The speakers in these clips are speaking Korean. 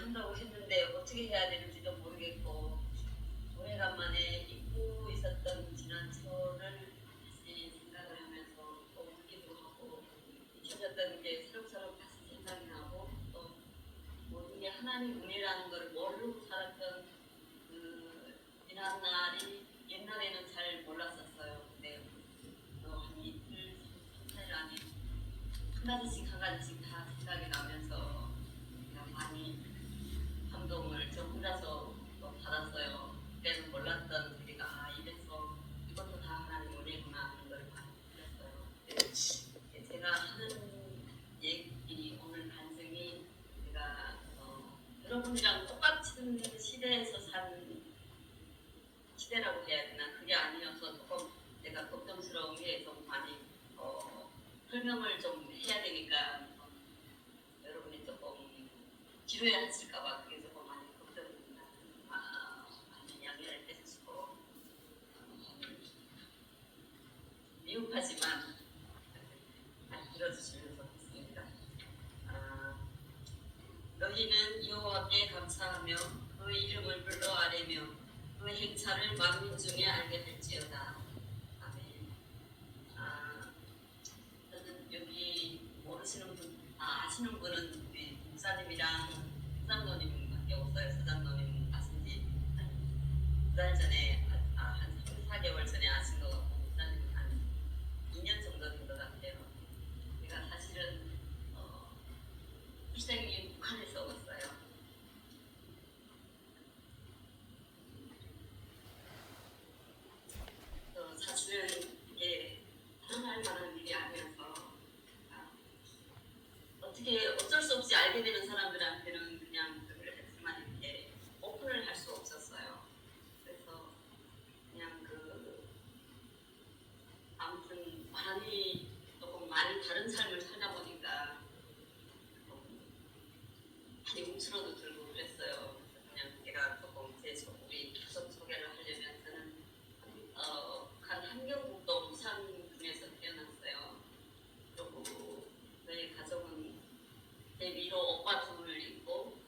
한다고 했는데 어떻게 해야 되는지도 모르겠고 오래간만에 잊고 있었던 지난철을 다시 생각을 하면서 또 웃기도 하고 잊혀졌던 게 새록새록 다시 생각이 나고 또 모든 게 하나님 은혜라는 걸 모르고 살았던 그 지난날이 옛날에는 잘 몰랐었어요. 근데 한 이틀, 3일 안에 한 가지씩 한 가지씩 다 생각이 나면서 많이 감동을 저 혼자서 또 받았어요. 그때는 몰랐던 우리가 이래서 이것도 다 하나님 은혜구나 하는 걸 느꼈어요. 제가 하는 얘기 오늘 반증이 제가 여러분이랑 똑같은 시대에서 산 시대라고 해야 되나 그게 아니어서 조금 내가 걱정스러운 게 좀 많이 설명을 좀 해야 되니까 여러분이 조금 지루해하실까봐 그게 조금 많이 걱정입니다. 많이 양해를 해주시고 미흡하지만 잘 들어주시면 좋겠습니다. 너희는 여호와께 감사하며 그의 이름을 불러 아뢰며 그의 행차를 만민 중에 알게 될지어다. 아멘. 저는 여기 모르시는 분, 아시는 분은 우리 목사님이랑 서장로님밖에 없어요. 서장로님 아신지 2달 전에, 한 3, 4개월 전에 아신 것 같고 목사님은 한 2년 정도 된 것 같아요. 제가 사실은 출생이 북한에서 왔어요. 사실은 이게 자랑할 만한 일이 아니어서 어떻게 어쩔 수 없이 알게 되는 사람들한테는 그냥 그걸 했지만 이렇게 오픈을 할 수 없었어요. 그래서 그냥 아무튼 조금 많이 다른 삶을 살다 보니까 많이 움츠러도 들고 그랬어요. 그래서 그냥 제가 조금 우리 가족 소개를 하려면 저는 북한 함경북도 무산군에서 태어났어요. 그리고 저희 가족은 제 위로 오빠 둘 있고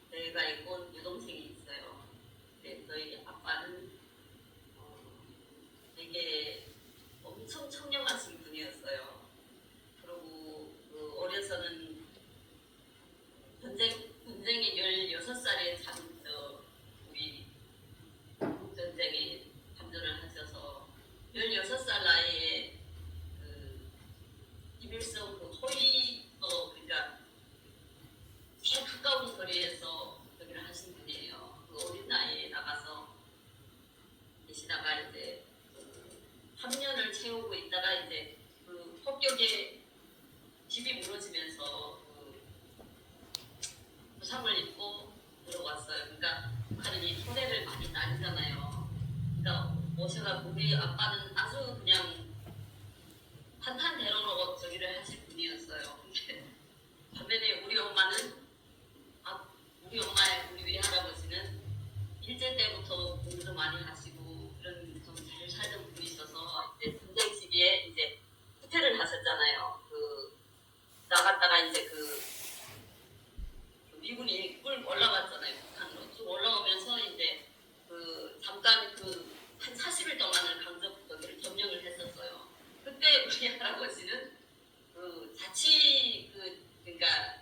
저희가 있고 여동생이 있어요. 근데 저희 아빠는 되게 엄청 청렴하신 분이었어요. 그리고 어려서는 전쟁이 16살에 우리 전쟁에 참전을 하셔서 16살 나이에 김일성 그러니까 제일 가까운 거리에서 저기를 하신 분이에요. 어린 나이에 나가서 계시다가 이제 3년을 채우고 있다가 이제 폭격에 집이 무너지면서 부상을 입고 들어왔어요. 그러니까 북한은 이 토대를 많이 나뉘잖아요. 그러니까 오셔가 우리 아빠는 아주 그냥 탄탄대로로 저기를 하실 분이었어요. 근데 반면에 우리 엄마는 우리 외할아버지는 일제 때부터 공부도 많이 하시고 그런 좀 잘 살던 분이 있어서 이제 전쟁 시기에 이제 후퇴를 하셨잖아요. 나갔다가 이제 미군이 꿀 올라갔잖아요. 북한으로 쭉 올라오면서 이제 잠깐 한 40일 동안을 거기를 점령을 했었어요. 그때 우리 할아버지는 그러니까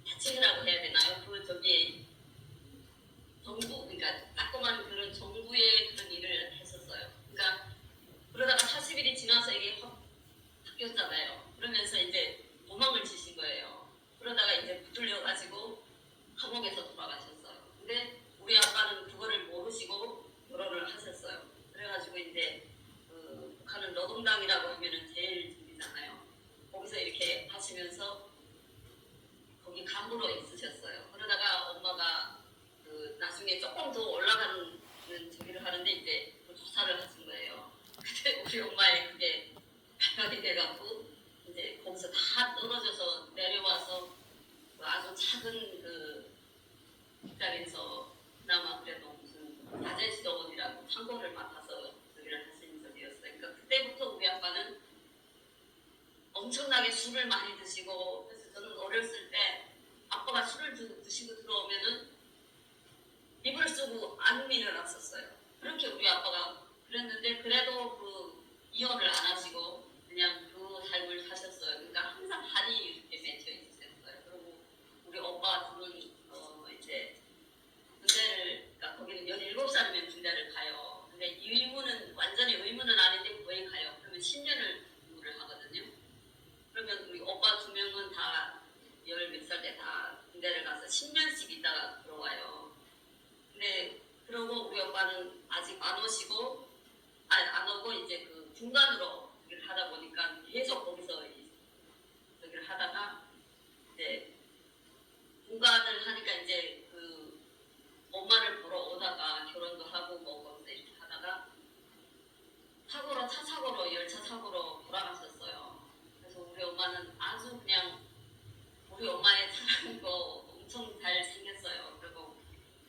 자치회라고 해야 되나요? 정부, 그러니까 따끔한 그런 정부의 그런 일을 했었어요. 그러니까 그러다가 40일이 지나서 이게 확 바뀌었잖아요. 그러면서 이제 도망을 치신 거예요. 그러다가 이제 붙들려가지고 감옥에서 돌아가셨어요. 근데 우리 아빠는 그거를 모르시고 결혼을 하셨어요. 그래가지고 이제 북한은 노동당이라고 하면은 제일 중이잖아요. 거기서 이렇게 하시면서 거기 간부로 있으셨어요. 그러다가 엄마가 나중에 조금 더 올라가는 저기를 하는데 이제 조사를 하신 거예요. 그때 우리 엄마의 그게 발각이 돼갖고 이제 거기서 다 떨어져서 내려와서 아주 작은 직장에서 그나마 그래도 무슨 야제 지도원이라고 창고를 맡아서 저기를 하신 적이었어요. 그러니까 그때부터 우리 아빠는 엄청나게 술을 많이 드시고 그래서 저는 어렸을 때 아빠가 술을 드시고 들어오면 그랬는데 그래도 그 이혼을 안 하시고 그냥 그 삶을 사셨어요. 그러니까 항상 한이 이렇게 맺혀 있었어요. 그리고 우리 오빠 둘은 이제 군대를, 그러니까 거기는 17살이면 군대를 가요. 근데 의무는 완전히 의무는 아닌데 거의 가요. 그러면 10년을 근무를 하거든요. 그러면 우리 오빠 2명은 다 10몇 살 때 다 군대를 가서 10년씩 있다가 들어와요. 근데 그러고 우리 오빠는 아직 안 오시고 안 오고 이제 그 중간으로 일을 하다 보니까 계속 거기서 저기를 하다가 이제 중간을 하니까 이제 그 엄마를 보러 오다가 결혼도 하고 뭐 거기서 이렇게 하다가 사고로 열차 사고로 돌아가셨어요. 그래서 우리 엄마는 아주 그냥 우리 엄마의 사랑도 엄청 잘 생겼어요. 그리고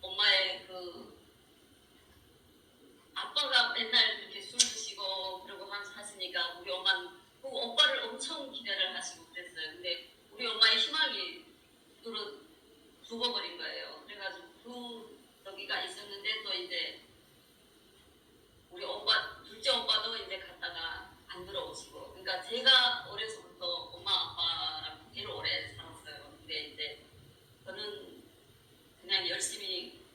엄마의 그 아빠가 맨날 그렇게 술 드시고 그러고 하시니까 우리 엄마는 그 오빠를 엄청 기대를 하시고 그랬어요. 근데 우리 엄마의 희망이 죽어버린 거예요. 그래가지고 그 저기가 있었는데 또 이제 우리 오빠 둘째 오빠도 이제 갔다가 안 들어오시고, 그러니까 제가 어려서부터 엄마 아빠랑 제일 오래 살았어요. 근데 이제 저는 그냥 열심히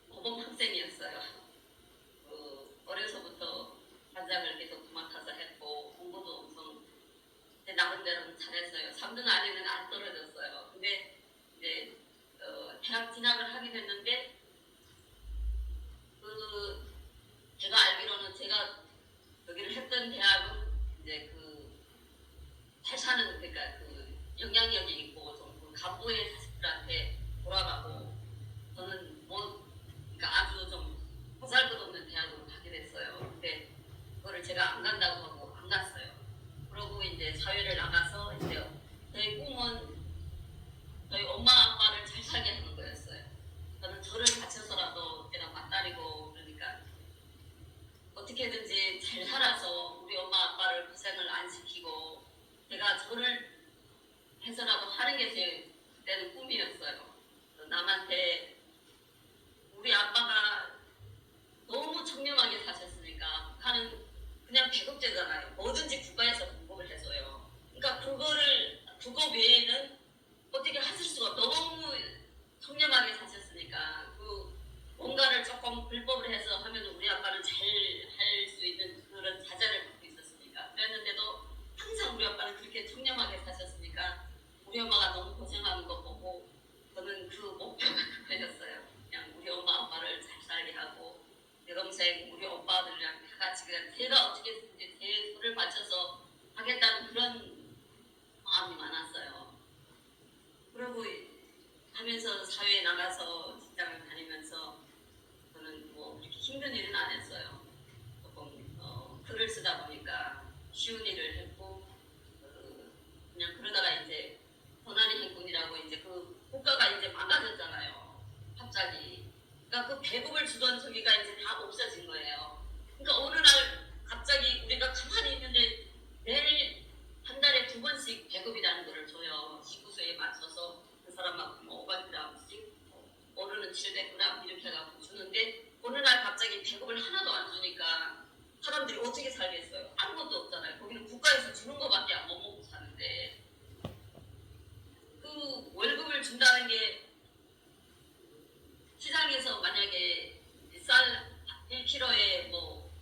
모범 학생이었어요. 어려서부터 반장을 계속 도맡아서 했고 공부도 엄청 제 나름대로는 잘했어요. 3등 안에는 안 떨어졌어요. 근데 이제 대학 진학을 하게 됐는데 그 제가 알기로는 제가 여기를 했던 대학은 이제 그 잘 사는, 그러니까 그 영향력이 있고 좀 간부의 자식들한테 돌아가고 저는 뭐 그러니까 아주 좀 보잘것없는 대학으로 가게 됐어요. 근데 그거를 제가 안 간다고 하고 안 갔어요. 그러고 이제 사회를 나가서 이제 저희 꿈은 저희 엄마 아빠를 잘 살게 하는 거였어요. 저는 저를 바쳐서라도 내가 맞다리고 그러니까 어떻게든지 잘 살아서 우리 엄마 아빠를 고생을 안 시키고 제가 저를 해서라도 하는 게 제 그때는 꿈이었어요. 남한테 우리 아빠가 너무 청렴하게 사셨으니까 북한은 그냥 배급제잖아요. 뭐든지 국가에서 공급을 해줘요. 그러니까 그거 외에는 어떻게 하실 수가, 너무 청렴하게 사셨으니까 그 뭔가를 조금 불법을 해서 하면 우리 아빠는 잘 할 수 있는 그런 자자를 갖고 있었으니까. 그랬는데도 항상 우리 아빠는 그렇게 청렴하게 사셨으니까 우리 엄마가 너무 고생하는 거 보고 저는 그 목표가 그거였어요. 그냥 우리 엄마 아빠를 잘 살게 하고 내 동생 우리 오빠들이랑 다 같이 그냥 제가 어떻게든지 제 손을 받쳐서 하겠다는 그런 마음이 많았어요. 그리고 하면서 사회에 나가서 직장을 다니면서 저는 뭐 그렇게 힘든 일은 안 했어요. 조금 글을 쓰다 보니까 쉬운 일을 했고 그냥 그러다가 이제 고난의 행군이라고 이제 그 국가가 이제 망가졌잖아요. 갑자기. 그러니까 그 배급을 주던 저기가 이제 다 없어진 거예요. 그러니까 어느 날 갑자기 우리가 가만히 있는데 매일 한 달에 2번씩 배급이라는 거를 줘요. 식구수에 맞춰서 그 사람만큼 500g씩, 어른은 700g 이렇게 해갖고 주는데 어느 날 갑자기 배급을 하나도 안 주니까 사람들이 어떻게 살겠어요? 아무것도 없잖아요. 거기는 국가에서 주는 거밖에 못 먹고 사는데 그 월급을 준다는 게 시장에서 만약에 쌀 1kg에 뭐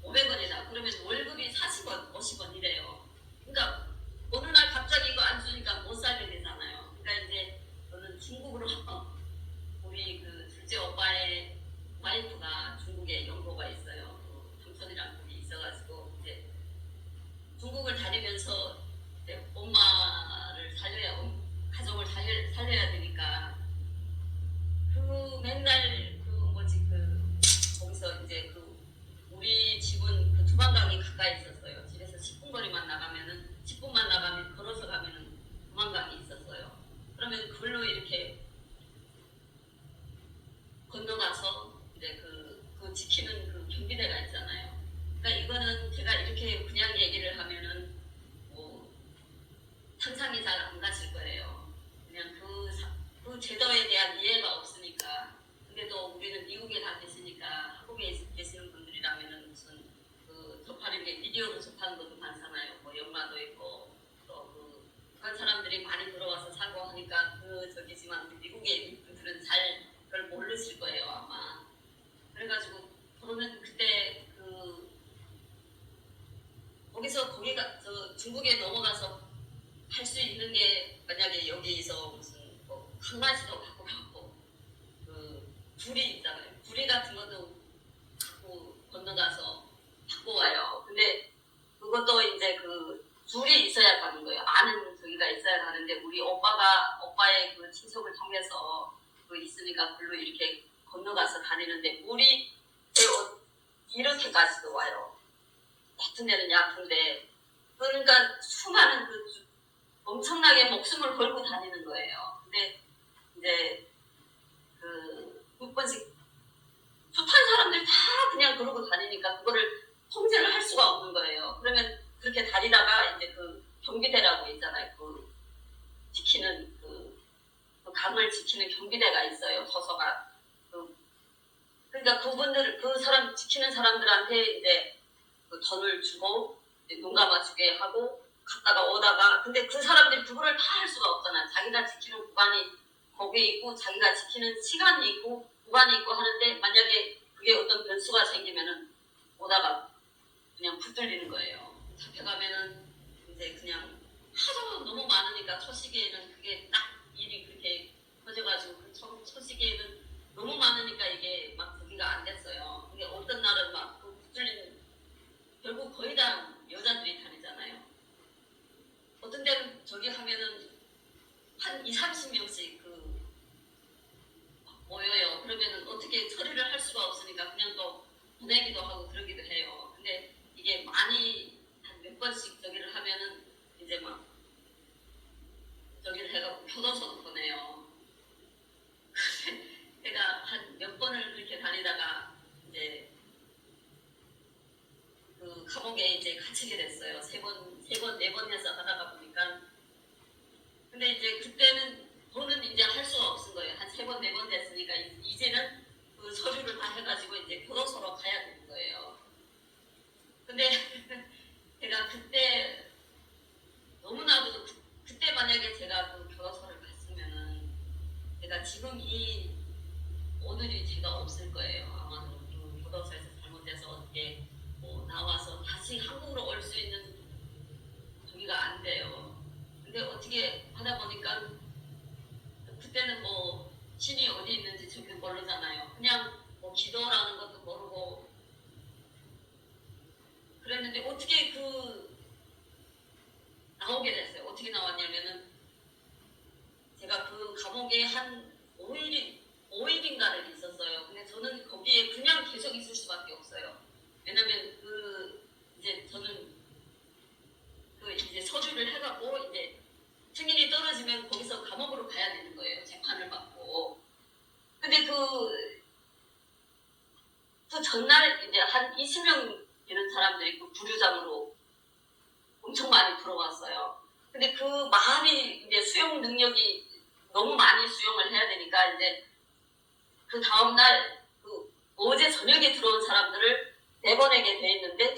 500원이다 그러면 월급이 40원, 50원 이래요. 그러니까 어느 날 갑자기 이거 안 주니까 못 살게 되잖아요. 그러니까 이제 저는 중국으로 우리 그 둘째 오빠의 와이프가 중국에 연고가 있어요. 삼촌이랑 둘이 있어가지고 이제 중국을 다니면서 이제 엄마를 살려야 가족을 살려야 되니까 사람들이 많이 들어와서 사고 하니까 저기지만 미국에 있는 분들은 잘 그걸 모르실 거예요 아마. 그래가지고 저는 그때 거기가 저 중국에 넘어가서 할 수 있는 게 만약에 여기서 무슨 뭐 강아지도 갖고 가고 부리 있잖아요. 부리 같은 것도 갖고 건너가서 갖고 와요. 근데 그것도 이제 둘이 있어야 가는 거예요. 아는 저기가 있어야 가는데 우리 오빠의 친척을 통해서 있으니까 글로 이렇게 건너가서 다니는데 물이 이렇게까지도 와요. 같은 데는 약한데 그러니까 수많은 엄청나게 목숨을 걸고 다니는 거예요. 근데 이제 6번씩 좋다는 사람들 다 그냥 그러고 다니니까 그거를 통제를 할 수가 없는 거예요. 그러면 그렇게 다니다가 이제 경비대라고 있잖아요. 지키는 강을 지키는 경비대가 있어요. 도서가. 그러니까 사람 지키는 사람들한테 이제 돈을 주고 눈 감아주게 하고 갔다가 오다가 근데 그 사람들이 그거를 다 할 수가 없잖아요. 자기가 지키는 구간이 거기에 있고 자기가 지키는 시간이 있고 구간이 있고 하는데 만약에 그게 어떤 변수가 생기면은 오다가 그냥 붙들리는 거예요. 잡혀가면은 이제 그냥 하도 너무 많으니까 초시기에는 그게 딱 일이 그렇게 커져가지고 초시기에는 너무 많으니까 이게 막 저기가 안 됐어요. 근데 어떤 날은 막 붙들리는 결국 거의 다 여자들이 다니잖아요. 어떤 데는 저기 하면은 한 20-30명씩 모여요. 그러면은 어떻게 처리를 할 수가 없으니까 그냥 또 보내기도 하고 그러기도 해요. 근데 이게 많이 한 몇 번씩 저기를 하면은 이제 막 저기를 해갖고 교도소도 보내요. 제가 한 몇 번을 그렇게 다니다가 이제 감옥에 이제 갇히게 됐어요. 세 번, 네 번 해서 하다가 보니까. 근데 이제 그때는 저는 이제 할 수가 없은 거예요. 한 3번, 4번 됐으니까 이제는 서류를 다 해가지고 이제 교도소로 가야 되는 거예요. 근데 제가 그때 너무나도 그때 만약에 제가 교도소를 갔으면은 제가 지금 오늘이 제가 없을 거예요. 아마도 교도소에서 잘못해서 어떻게 나와서 다시 한국으로 올 수 있는 저기가 안 돼요. 근데 어떻게 하다 보니까 그때는 뭐 신이 어디 있는지 저기 모르잖아요. 그냥 뭐 기도라는 것도 모르고 그랬는데 어떻게 나오게 됐어요. 어떻게 나왔냐면은 제가 감옥에 한 5일인가를 있었어요. 근데 저는 거기에 그냥 계속 있을 수밖에 없어요. 왜냐면 이제 저는 이제 서류를 해갖고 이제 승인이 떨어지면 거기서 감옥으로 가야 되는 거예요. 재판을 받고. 근데 전날 이제 한 20명 되는 사람들이 부류장으로 엄청 많이 들어왔어요. 근데 많이 이제 수용 능력이 너무 많이 수용을 해야 되니까 이제 다음날 어제 저녁에 들어온 사람들을 내보내게 돼 있는데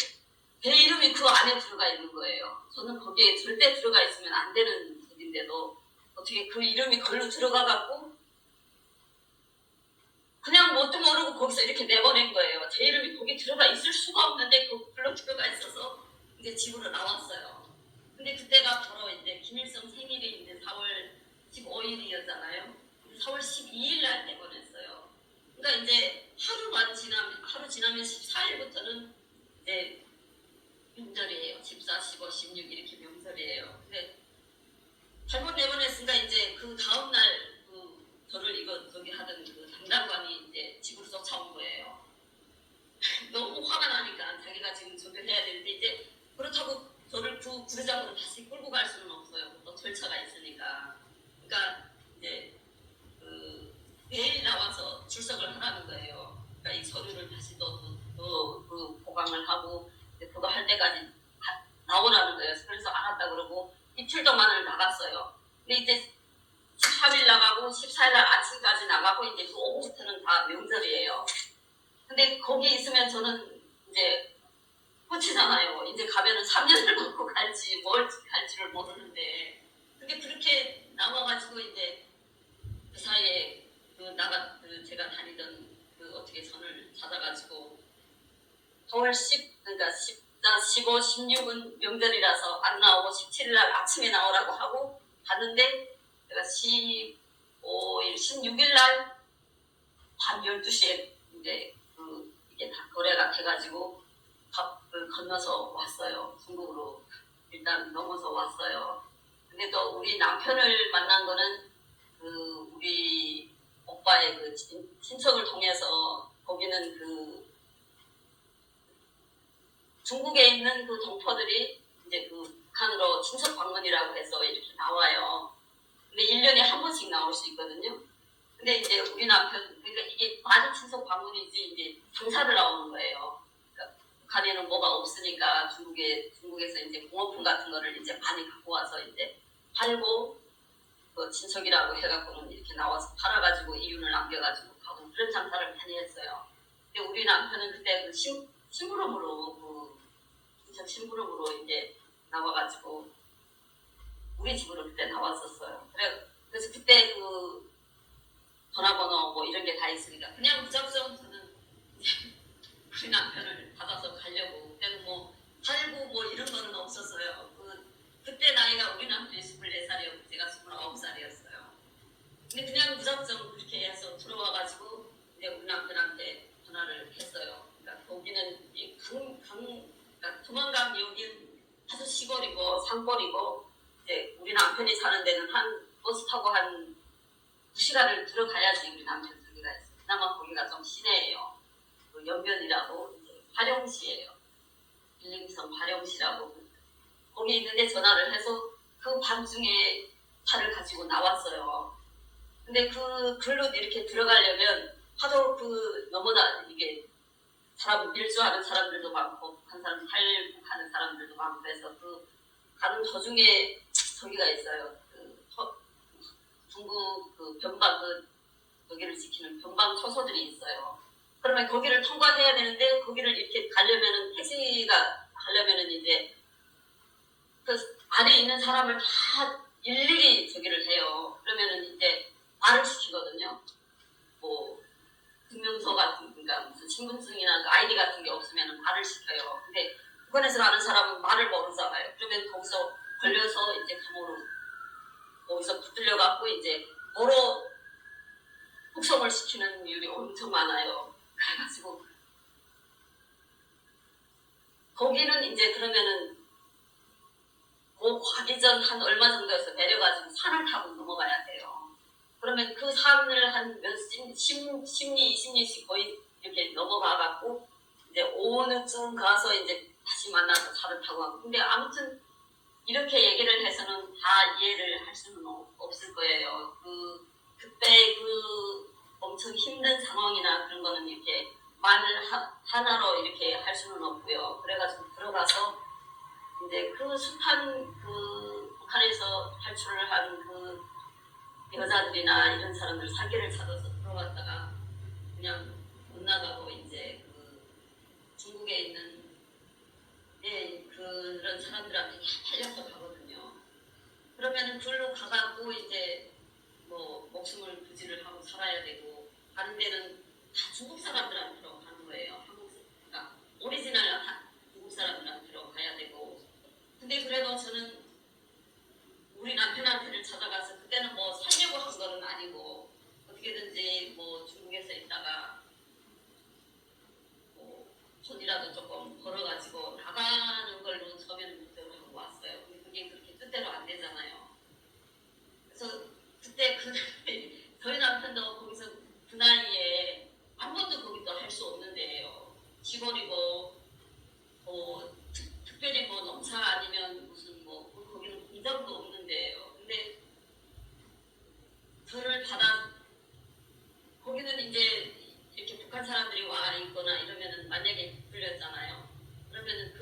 제 이름이 안에 들어가 있는 거예요. 저는 거기에 절대 들어가 있으면 안 되는 적인데도 어떻게 이름이 걸로 들어가갖고 그냥 뭣도 모르고 거기서 이렇게 내보낸 거예요. 제 이름이 거기 들어가 있을 수가 없는데 글로 들어가 있어서 이제 집으로 나왔어요. 근데 그때가 바로 이제 김일성 생일이 이제 4월 15일이었잖아요. 4월 12일 날 내보냈어요. 그러니까 이제 하루 지나면 14일부터는 이제 명절이에요. 14, 15, 16 이렇게 명절이에요. 근데 잘못 내보냈으니까 이제 다음날 저를 저기 하던 담당관이 이제 집으로 쫓아온 거예요. 너무 화가 나니까 자기가 지금 저기를 해야 되는데 이제 그렇다고 저를 부르장으로 다시 끌고 갈 수는 없어요. 또 절차가 있으니까. 그러니까 이제 내일 나와서 출석을 하라는 거예요. 그러니까 이 서류를 다시 또 보강을 하고 그거 할 때까지 나오라는 거예요. 그래서 알았다 그러고 이틀 동안을 나갔어요. 근데 이제 13일 나가고 14일 날 아침까지 나가고 이제 오후부터는 다 명절이에요. 근데 거기 있으면 저는 이제 끝이잖아요. 이제 가면은 3년을 먹고 갈지 뭘 갈지를 모르는데 근데 그렇게 나와가지고 이제 그 사이에 제가 다니던 어떻게 전을 찾아가지고 9월 10 그러니까 14, 15, 16은 명절이라서 안 나오고 17일 날 아침에 나오라고 하고 갔는데 제가 15일, 16일 날 밤 12시에 이제 이게 다 거래가 돼가지고 밥을 건너서 왔어요. 중국으로 일단 넘어서 왔어요. 근데 또 우리 남편을 만난 거는 우리 오빠의 친척을 통해서 거기는 중국에 있는 동포들이 이제 북한으로 친척 방문이라고 해서 이렇게 나와요. 근데 1년에 한 번씩 나올 수 있거든요. 근데 이제 우리 남편, 그러니까 이게 맞은 친척 방문이지 이제 장사를 나오는 거예요. 그러니까 북한에는 뭐가 없으니까 중국에서 이제 공업품 같은 거를 이제 많이 갖고 와서 이제 팔고 친척이라고 해갖고는 이렇게 나와서 팔아가지고 이윤을 남겨가지고 가고 그런 장사를 많이 했어요. 근데 우리 남편은 그때 심부름으로 친척 심부름으로 이제 나와가지고 우리 집으로 그때 나왔었어요. 그래서 그때 전화번호 뭐 이런 게 다 있으니까 그냥 무작정 저는 우리 남편을 받아서 가려고 그때는 뭐 살고 뭐 이런 거는 없었어요. 그때 나이가 우리 남편이 24살이었고 제가 29살이었어요. 근데 그냥 무작정 그렇게 해서 들어와가지고 이제 우리 남편한테 전화를 했어요. 그러니까 거기는 그러니까 도망강 여긴 아주 시골이고 산골이고 이제 우리 남편이 사는 데는 한 버스 타고 한 2시간을 들어가야지 우리 남편 저기가 있어요. 그나마 거기가 좀 시내예요. 연변이라고 이제 화령시예요. 빌림성 화령시라고 거기 있는데 전화를 해서 그 밤중에 차를 가지고 나왔어요. 근데 글로 이렇게 들어가려면 하도 너무나 이게 사람 밀주하는 사람들도 많고 북한 사람 탈북하는 사람들도 많고 그래서 가는 도중에 저기가 있어요. 중국 변방 거기를 지키는 변방 초소들이 있어요. 그러면 거기를 통과해야 되는데 거기를 이렇게 가려면은 택시가 가려면은 이제 안에 있는 사람을 다 일일이 저기를 해요. 그러면은 이제 말을 시키거든요. 뭐 증명서 같은 그러니까 무슨 신분증이나 아이디 같은 게 없으면 말을 시켜요. 근데 북한에서 가는 사람은 말을 모르잖아요. 그러면 거기서 걸려서 이제 감옥으로 거기서 붙들려 갖고 이제 뭐로 북송을 시키는 일이 엄청 많아요. 그래가지고 거기는 이제 그러면은 가기 전 한 얼마 정도에서 내려가지고 산을 타고 넘어가야 돼요. 그러면 그 산을 한 몇 10리, 20리씩 거의 이렇게 넘어가갖고 이제 오늘쯤 가서 이제 다시 만나서 차를 타고 가고. 근데 아무튼 이렇게 얘기를 해서는 다 이해를 할 수는 없을 거예요. 그때 엄청 힘든 상황이나 그런 거는 이렇게 말 하나로 이렇게 할 수는 없고요. 그래가지고 들어가서 이제 숱한 북한에서 탈출을 한 여자들이나 이런 사람들 사기를 찾아서 들어갔다가 그냥 못 나가고 이제 중국에 있는 그런 사람들한테 다 팔려서 가거든요. 그러면은 글로 가갖고 이제 뭐 목숨을 부지를 하고 살아야 되고 가는 데는 다 중국 사람들한테로 가는 거예요. 그러니까 오리지널 중국 사람들한테로 가야 되고. 근데 그래도 저는 우리 남편한테를 찾아가서 그때는 뭐 살려고 한 거는 아니고 어떻게든지 뭐 중국에서 있다가 뭐 돈이라도 조금 벌어가지고 나가는 걸로 처음에는 목적을 하고 왔어요. 근데 그게 그렇게 뜻대로 안 되잖아요. 그래서 그때 저희 남편도 거기서 그 나이에 아무것도 거기도 할 수 없는 데예요. 시골이고 특별히 뭐 농사 아니면 무슨 거기는 공장도 없는 데예요. 근데 저를 거기는 이제 이렇게 북한 사람들이 와 있거나 이러면은 만약에 불렸잖아요. 그러면은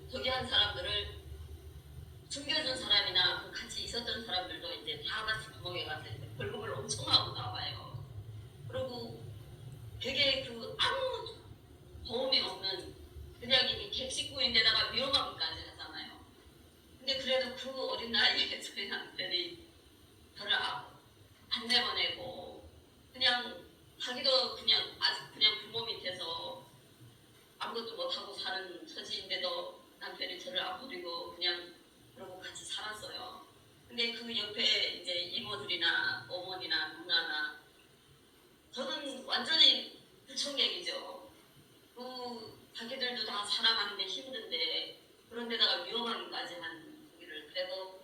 저기 한 사람들을 숨겨준 사람이나 같이 있었던 사람들도 이제 다 같이 감옥에 가서 벌금을 엄청 하고 나와요. 그리고 되게 아무 도움이 없는 그냥 이게 객식구인데다가 위험하기까지 하잖아요. 근데 그래 어린 나이에 저희 남편이 저를 안 내보내고 그냥 자기도 그냥 아직 그냥 부모 밑에서 아무것도 못하고 사는 처지인데도 남편이 저를 안 버리고 그냥 그러고 같이 살았어요. 근데 그 옆에 이제 이모들이나 어머니나 누나나 저는 완전히 불청객이죠. 자기들도 다 살아가는데 힘든데 그런 데다가 위험하기까지 한 거기를 그래도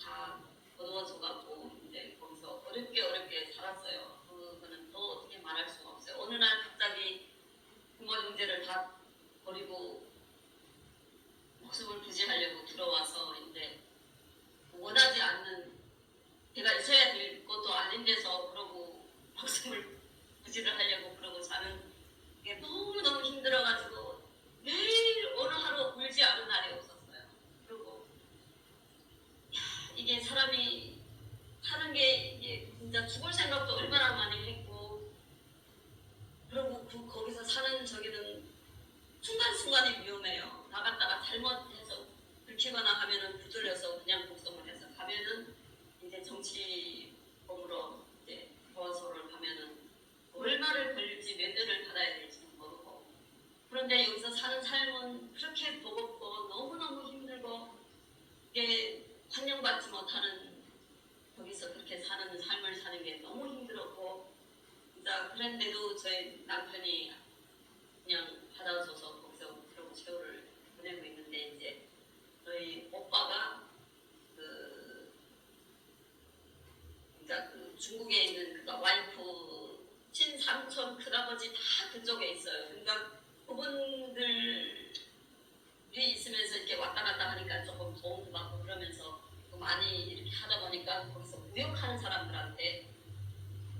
다 거두어져 갖고 이제 거기서 어렵게 살았어요. 그거는 또 어떻게 말할 수가 없어요. 어느 날 갑자기 부모 형제를 다 버리고 목숨을 부지하려고 들어와서 이제 원하지 않는 제가 있어야 될 것도 아닌 데서 그러고 목숨을 부지를 하려고 그러고 사는 게 너무너무 힘들어가지고 매일 어느 하루 울지 않은 날이 없었어요. 그리고 이게 사람이 사는 게 이게 진짜 죽을 생각도 얼마나 많이 했고 그리고 거기서 사는 저기는 순간순간이 위험해요. 나갔다가 잘못해서 들키거나 하면은 부들려서 그냥 복성을 해서 가면은 이제 정치범으로 이제 교화소를 가면은 얼마를 걸릴지 몇 년을 받아야 될지 모르고 그런데 여기서 사는 삶은 그렇게 버겁고 너무너무 힘들고 이게 환영받지 못하는 거기서 그렇게 사는 삶을 사는 게 너무 힘들었고 진짜 그런데도 저희 남편이 그냥 받아줘서 거기서 그러고 세월을 보내고 있는데 이제 저희 오빠가 그러니까 그 중국에 있는 그 와이프 친삼촌 큰아버지 다 그쪽에 있어요. 그러니까 그분들이 있으면서 이렇게 왔다 갔다 하니까 조금 도움도 받고 그러면서 많이 이렇게 하다 보니까 거기서 무역하는 사람들한테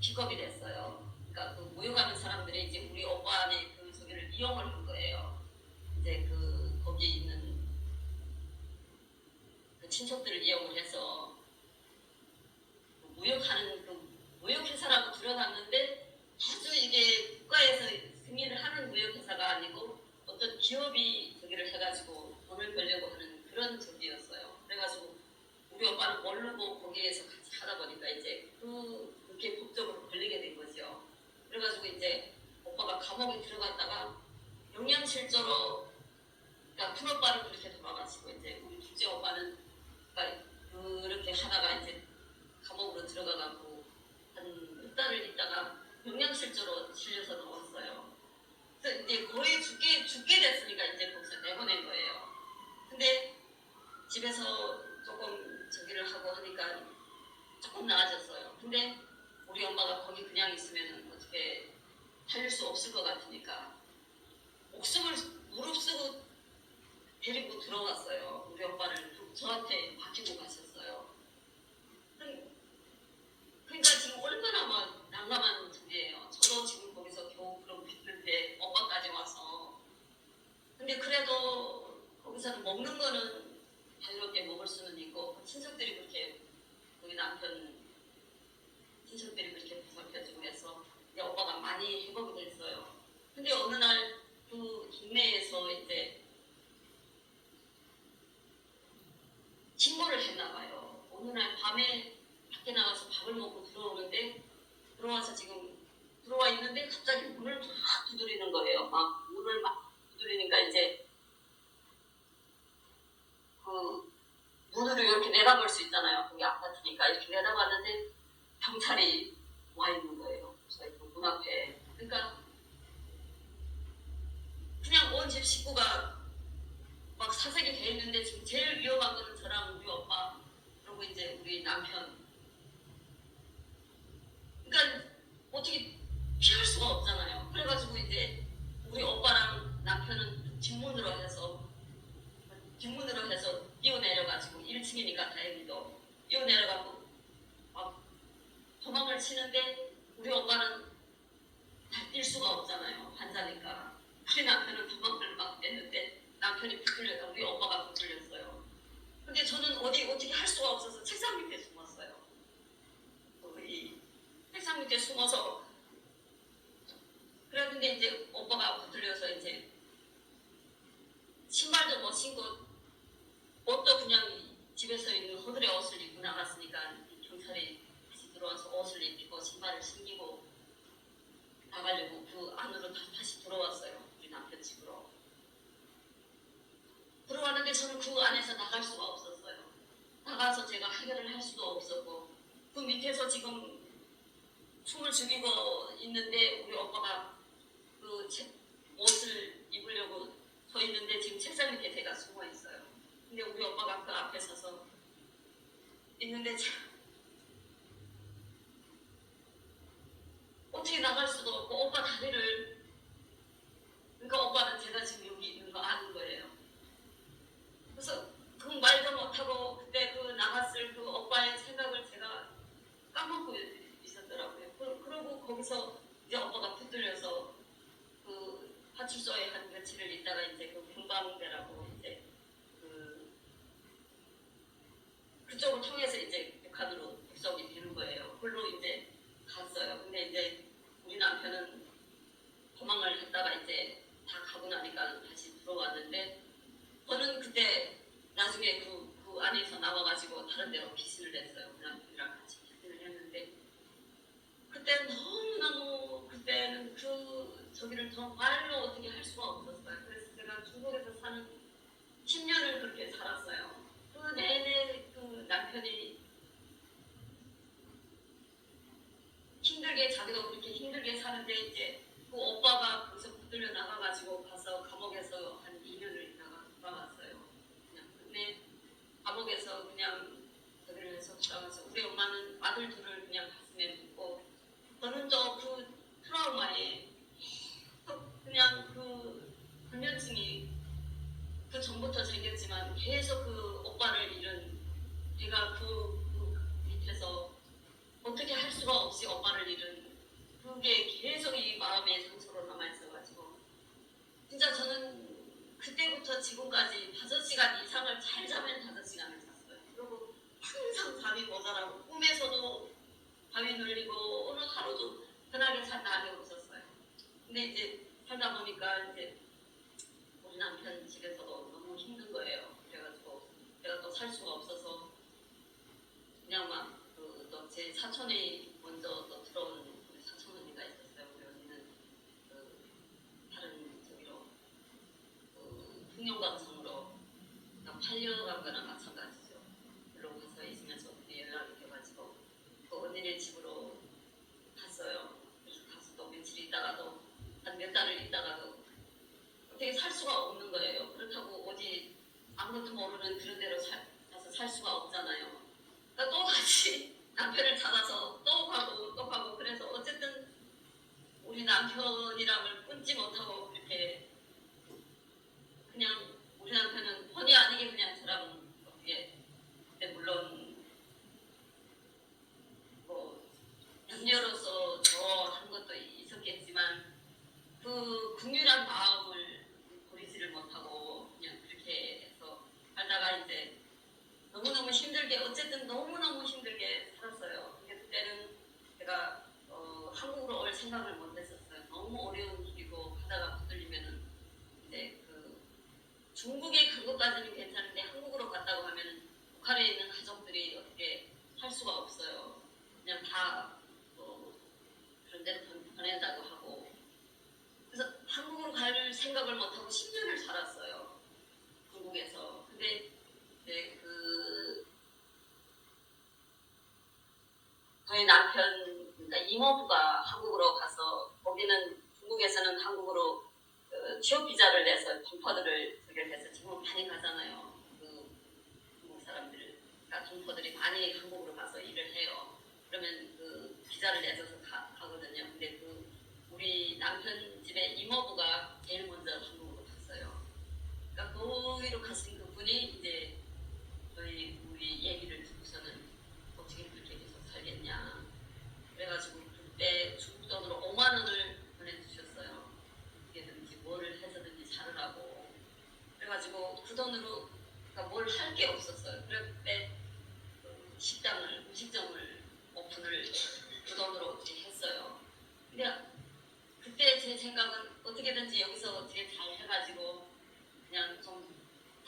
픽업이 됐어요. 그러니까 그 무역하는 사람들이 이제 우리 오빠의 그 저기를 이용을 한 거예요. 이제 그 거기 있는 그 친척들을 이용을 해서 무역하는 그 무역회사라고 들어갔는데 아주 이게 국가에서 승인을 하는 무역회사가 아니고 어떤 기업이 저기를 해가지고 돈을 벌려고 하는 그런 저기였어요. 그래가지고 우리 오빠는 모르고 거기에서 같이 하다 보니까 이제 그렇게 법적으로 걸리게 된 거죠. 그래가지고 이제 오빠가 감옥에 들어갔다가 영양실조로 그러니까 큰 오빠는 그렇게 돌아가시고 이제 우리 둘째 오빠는 그러니까 그렇게 하다가 이제 감옥으로 들어가가고 한 몇 달을 있다가 영양실조로 실려서 나왔어요. 그래서 이제 거의 죽게 됐으니까 이제 거기서 내보낸 거예요. 근데 집에서 조금 저기를 하고 하니까 조금 나아졌어요. 근데 우리 엄마가 거기 그냥 있으면 어떻게 살릴 수 없을 것 같으니까 목숨을 무릅쓰고 데리고 들어왔어요. 우리 오빠를 저한테 맡기고 가셨어요. 그러니까 지금 얼마나 막 난감한 중이에요. 저도 지금 거기서 겨우 그러고 있는데 오빠까지 와서. 근데 그래도 거기서는 먹는 거는 자유롭게 먹을 수는 있고 친척들이 그렇게 우리 남편 친척들이 그렇게 보살펴주고 해서 이제 오빠가 많이 회복이 됐어요. 근데 어느 날 그 동네에서 이제 신고를 했나 봐요. 어느 날 밤에 밖에 나가서 밥을 먹고 들어오는데 들어와서 지금 들어와 있는데 갑자기 문을 막 두드리는 거예요. 막 문을 막 두드리니까 이제 그 문으로 이렇게 내다볼 수 있잖아요. 거기 아파트니까 이렇게 내다봤는데 경찰이 와 있는 거예요. 저희 그 문 앞에. 그러니까 그냥 온 집 식구가 막 사색이 돼 있는데 지금 제일 위험한 거는 저랑 우리 오빠 그리고 이제 우리 남편. 그러니까 어떻게 피할 수가 없잖아요. 그래가지고 이제 우리 오빠랑 남편은 뒷문으로 해서 뛰어내려가지고 1층이니까 다행히도 뛰어내려가고 막 도망을 치는데 우리 오빠는 뛸 수가 없잖아요. 환자니까. 우리 남편은 도망을 막 냈는데 남편이 붙들려서 우리 오빠가 붙들렸어요. 근데 저는 어떻게 할 들고 나갔으니까 경찰이 다시 들어와서 옷을 입히고 신발을 신기고 나가려고 그 안으로 다시 들어왔어요. 우리 남편 집으로. 들어왔는데 저는 그 안에서 나갈 수가 없었어요. 나가서 제가 해결을 할 수도 없었고 그 밑에서 지금 춤을 죽이고 있는데 우리 오빠가 그 옷을 입으려고 서 있는데 지금 책상 밑에 제가 숨어 있어요. 근데 우리 오빠가 그 앞에 서서 있는데 어떻게 나갈 수도 없고 오빠 다리를 그러니까 오빠는 제가 지금 여기 있는 거 아는 거예요. 그래서 그 말도 못하고 그때 그 나갔을 그 오빠의 생각을 제가 까먹고 있었더라고요. 그러고 거기서 이제 오빠가 붙들려서 그 파출소에 한 며칠을 있다가 이제 그 군방대라고 이제 그쪽을 통해서 이제 북한으로 북송이 되는 거예요. 그걸로 이제 갔어요. 근데 이제 우리 남편은 도망을 했다가 이제 다 가고 나니까 다시 들어왔는데 저는 그때 나중에 그 안에서 나와가지고 다른 데로 피신을 했어요. 그 남편이랑 같이 피신을 했는데 그때 너무너무 그때는 그 저기를 정말로 어떻게 할 수가 없었어요. 그래서 제가 중국에서 사는 10년을 그렇게 살았어요. 그 내내 그 남편이 힘들게 자기도 그렇게 힘들게 사는데 이제 그 오빠가 거기서 붙들려 나가가지고 가서 감옥에서 한 2년을 있다가 돌아왔어요. 그냥 근데 감옥에서 그냥 저기를 해서 돌아가서 우리 엄마는 아들 둘을 그냥 가슴에 묻고 저는 또 그 트라우마에 그냥 그 불면증이 그 전부터 생겼지만 계속 그 오빠를 잃은 제가 그 밑에서 어떻게 할 수가 없이 오빠를 잃은 그게 계속 이 마음의 상처로 남아있어가지고 진짜 저는 그때부터 지금까지 5시간 이상을 잘 자면 5시간을 잤어요. 그리고 항상 잠이 모자라고 꿈에서도 밤이 눌리고 어느 하루도 편하게 잔 날이 없었어요. 근데 이제 살다 보니까 이제 우리 남편 집에서도 너무 힘든 거예요. 그래가지고 제가 또 살 수가 없어서 그냥 막 또 제 사촌이 먼저 또 들어온 우리 사촌 언니가 있었어요. 우리 언니는 다른 저기로 풍령감성으로 8년 거나 마찬가지죠. 그러고 가서 있으면서 연락이 돼가지고 그 언니네 집으로 갔어요. 그래서 가서 또 며칠 있다가도 한 몇 달을 있다가도 어떻게 살 수가 없는 거예요. 그렇다고 어디 아무것도 모르는 그런 데로 가서 살 수가 없잖아요. 그러니까 또 다시 남편을 찾아서 또 가고 그래서 어쨌든 우리 남편이랑을 끊지 못하고 이렇게 그냥 우리 남편은 본의 아니게 그냥 저랑 어떻게 근데 물론 뭐 남녀로서 좋아한 것도 있었겠지만 그 긍휼한 마음을 버리지를 못하고 그냥 그렇게 해서 살다가 이제 너무너무 힘들게 어쨌든 너무너무 힘들게 살았어요. 근데 그때는 제가 한국으로 올 생각을 못했었어요. 너무 어려운 길이고 가다가 붙들리면은 이제 그 중국에 간 것까지는 괜찮은데 한국으로 갔다고 하면은 북한에 있는 가족들이 어떻게 할 수가 없어요. 그냥 다 그런 데로 보낸다고 하고 그래서 한국으로 갈 생각을 못하고 10년을 살았어요. 중국에서. 근데 이제 저희 남편 그러니까 이모부가 한국으로 가서 거기는 중국에서는 한국으로 취업 비자를 내서 동포들을 해서 지금 많이 가잖아요. 그 중국 사람들, 그러니까 동포들이 많이 한국으로 가서 일을 해요. 그러면 그 비자를 내서 가거든요. 근데 우리 남편 집에 이모부가 제일 먼저 한국으로 갔어요. 그러니까 거기로 가신 그분이 이제 우리 얘기를 듣고서는 어떻게 그렇게 계속 살겠냐. 그래가지고 그때 중국 돈으로 5만 원을 보내주셨어요. 어떻게든지 뭐를 해서든지 살으라고. 그래가지고 그 돈으로 그러니까 뭘 할 게 없었어요. 그때 음식점을 오픈을 그 돈으로 어떻게 했어요. 근데 그때 제 생각은 어떻게든지 여기서 어떻게 잘 해가지고 그냥 좀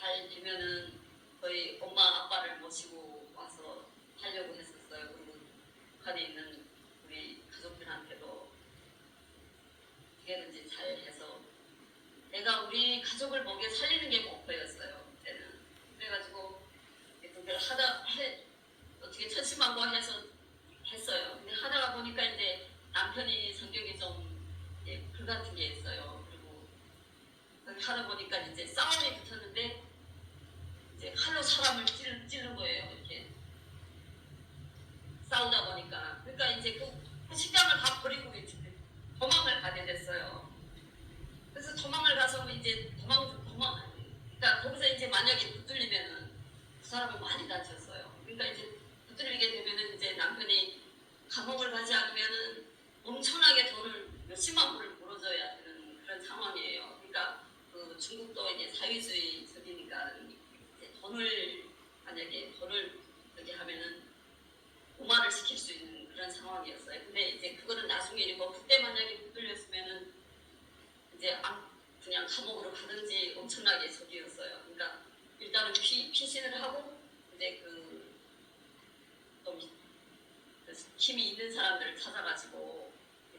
잘 되면은 저희 엄마 아빠를 모시고 와서 북한에 있는 우리 가족들한테도 어떻게든지 잘 해서 내가 우리 가족을 먹여 살리는 게 목표였어요. 그때는. 그래가지고 그걸 어떻게 천신만고해서 했어요. 근데 하다가 보니까 이제 남편이 성격이 좀 불같은 게 있어요. 그리고 하다 보니까 이제 싸움이 붙었는데 이제 칼로 사람을 찌른 거예요. 이렇게 싸우다 보니까. 그러니까 이제 그 식당을 다 버리고 도망을 가게 됐어요. 그래서 도망을 가서 이제 그러니까 거기서 이제 만약에 붙들리면은 그 사람은 많이 다쳤어요. 그러니까 이제 붙들리게 되면은 이제 남편이 감옥을 가지 않으면은 엄청나게 돈을 몇십만 불을 물어줘야 되는 그런 상황이에요. 그러니까 그 중국도 이제 사회주의적이니까 이제 만약에 돈을 여기 하면은 고마를 시킬 수 있는 그런 상황이었어요. 근데 이제 그거는 나중에 일이고 그때 만약에 붙들렸으면은 이제 그냥 감옥으로 가든지 엄청나게 적이었어요. 그러니까 일단은 피신을 하고 이제 좀 힘이 있는 사람들을 찾아가지고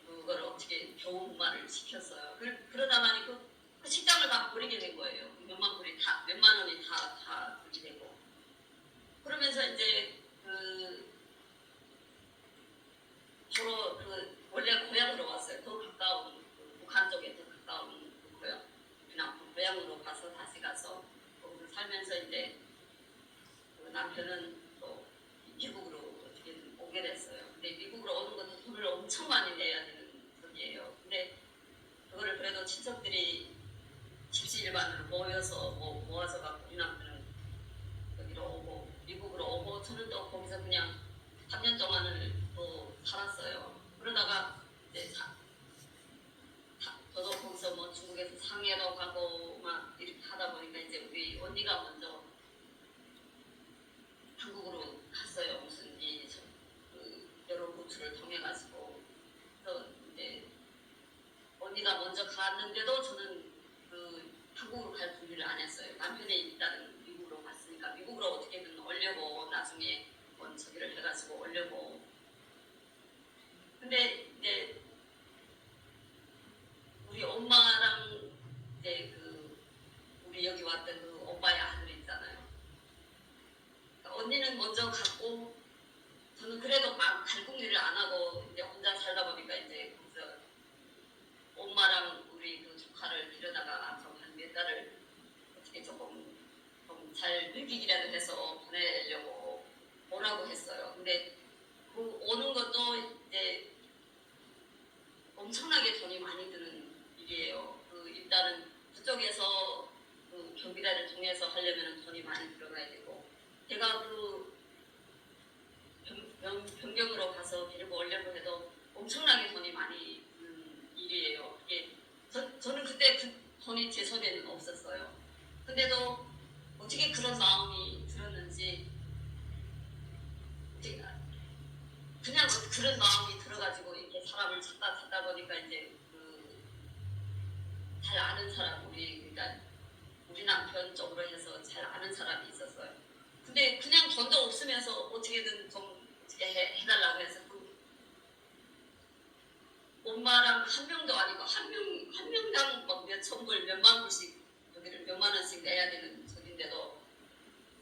그걸 어떻게 교훈만을 시켰어요. 그러다가니 그 식당을 다 버리게 된 거예요. 몇만 원이 다 들게 되고. 그러면서 이제 주로 원래 고향으로 왔어요. 더 가까운 북한 쪽에 더 가까운 고향으로 가서 다시 가서 거기서 살면서 이제 남편은 또 미국으로 어떻게든 오게 됐어요. 근데 미국으로 오는 것도 돈을 엄청 많이 내야 되는 돈이에요. 근데 그거를 그래도 친척들이 십시일반으로 모아서 갖고 우리 남편은 여기로 오고 미국으로 오고 저는 또 거기서 그냥 3년 동안을 또 살았어요. 그러다가 이제 저도 거기서 뭐 중국에서 상해로 가고 막 이렇게 하다 보니까 이제 우리 언니가 먼저 한국으로 갔어요. 무슨 여러 루트를 통해 가지고 그래서 이제 언니가 먼저 갔는데도 저는 한국으로 갈 준비를 안 했어요. 남편이 일단은 미국으로 갔으니까 미국으로 어떻게든 오려고 나중에 저기를 해가지고 오려고. 근데 이제 우리 엄마랑 이제 우리 여기 왔던 그 오빠의 아들이 있잖아요. 그러니까 언니는 먼저 갔고 저는 그래도 막 갈궁리를 안 하고 이제 혼자 살다 보니까 이제 거기서 엄마랑 우리 그 조카를 데려다가 한 몇 달을 어떻게 조금 잘 먹이기라도 해서 보내려고 오라고 했어요. 근데 오는 것도 이제 엄청나게 돈이 많이 드는 일이에요. 일단은 그쪽에서 경비대를 통해서 하려면 돈이 많이 들어가야 되고 제가 변경으로 가서 데리고 오려고 해도 엄청나게 돈이 많이 드는 일이에요. 저는 그때 돈이 제 손에는 없었어요. 근데도 어떻게 그런 마음이 들었는지 그냥 그런 마음이 들어가지고 이렇게 사람을 찾다 보니까 이제 잘 아는 사람 그러니까 우리 남편 쪽으로 해서 잘 아는 사람이 있었어요. 근데 그냥 돈도 없으면서 어떻게든 좀 어떻게 해달라고 해서 엄마랑 한 명도 아니고 한 명당 막 몇천 불, 몇만 불씩 여기를 몇만 원씩 내야 되는 적인데도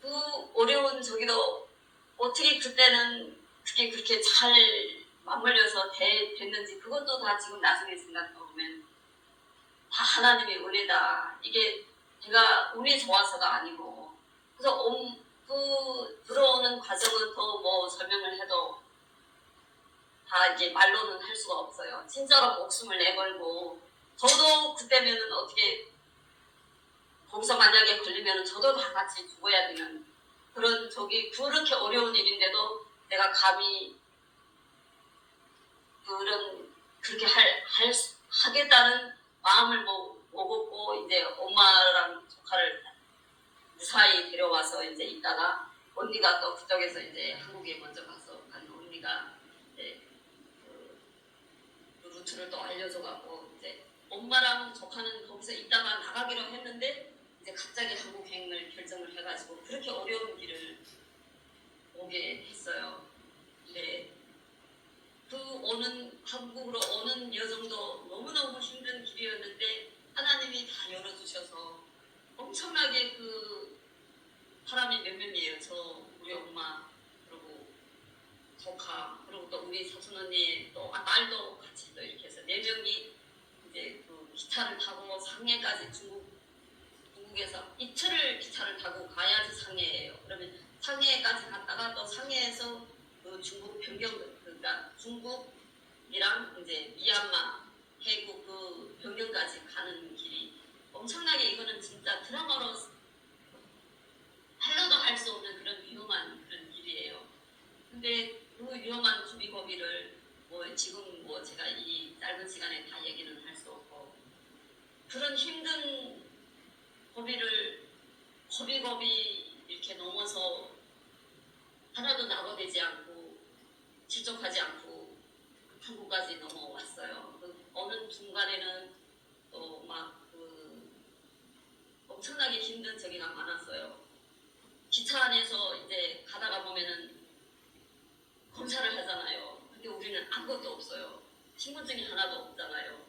그 어려운 저기도 어떻게 그때는 그게 그렇게 잘 맞물려서 됐는지 그것도 다 지금 나중에 생각해보면 다 하나님의 은혜다. 이게 제가 운이 좋아서가 아니고 그래서 들어오는 과정은 더 뭐 설명을 해도 다 이제 말로는 할 수가 없어요. 진짜로 목숨을 내걸고 저도 그때면은 어떻게 거기서 만약에 걸리면은 저도 다 같이 죽어야 되는 그런 그렇게 어려운 일인데도 내가 감히 그렇게 하겠다는 마음을 먹었고 이제 엄마랑 조카를 무사히 데려와서 이제 있다가 언니가 또 그쪽에서 이제 한국에 먼저 가서 간 언니가 이제 그 루트를 또 알려줘갖고 이제 엄마랑 조카는 거기서 있다가 나가기로 했는데 이제 갑자기 한국 행을 결정을 해가지고 그렇게 어려운 길을 오게 했어요. 근데 우리 사촌 언니 또 딸도 같이 또 이렇게 해서 4명이 이제 그 기차를 타고 상해까지 중국에서 이틀을 기차를 타고 가야지 상해예요. 그러면 상해까지 갔다가 또 상해에서 그 중국 변경 그러니까 중국이랑 이제 미얀마 해국 그 변경까지 가는 길이 엄청나게 이거는 진짜 드라마로 할로도 할 수 없는 그런 위험한 그런 길이에요. 근데 그 위험한 구비고비를 뭐 지금 뭐 제가 이 짧은 시간에 다 얘기는 할 수 없고 그런 힘든 고비를 고비고비 이렇게 넘어서 하나도 낙오되지 않고 실족하지 않고 한국까지 넘어왔어요. 그 어느 중간에는 또 막 그 엄청나게 힘든 저기가 많았어요. 기차 안에서 이제 가다가 보면은 검사를 하잖아요. 근데 우리는 아무것도 없어요. 신분증이 하나도 없잖아요.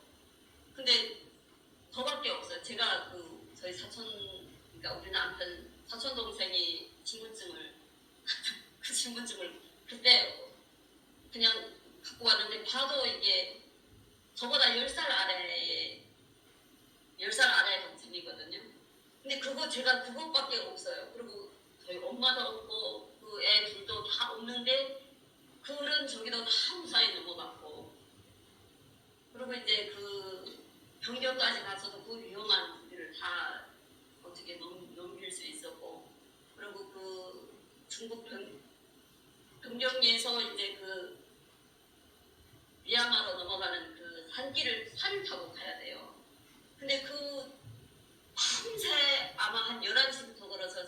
근데 저밖에 없어요. 제가 그 저희 사촌 그러니까 우리 남편 사촌 동생이 신분증을 그 신분증을 그때 그냥 갖고 왔는데 봐도 이게 저보다 10살 아래의 10살 아래의 동생이거든요. 근데 그거 제가 그것밖에 없어요. 그리고 저희 엄마도 없고 그 애 둘도 다 없는데 그런 저기도 다 무사히 넘어갔고 그리고 이제 그 병경까지 가서도 그 위험한 길을 다 어떻게 넘길 수 있었고 그리고 그 중국 병경리에서 이제 그 미얀마로 넘어가는 그 산을 타고 가야 돼요. 근데 그 밤새 아마 한 11시부터 걸어서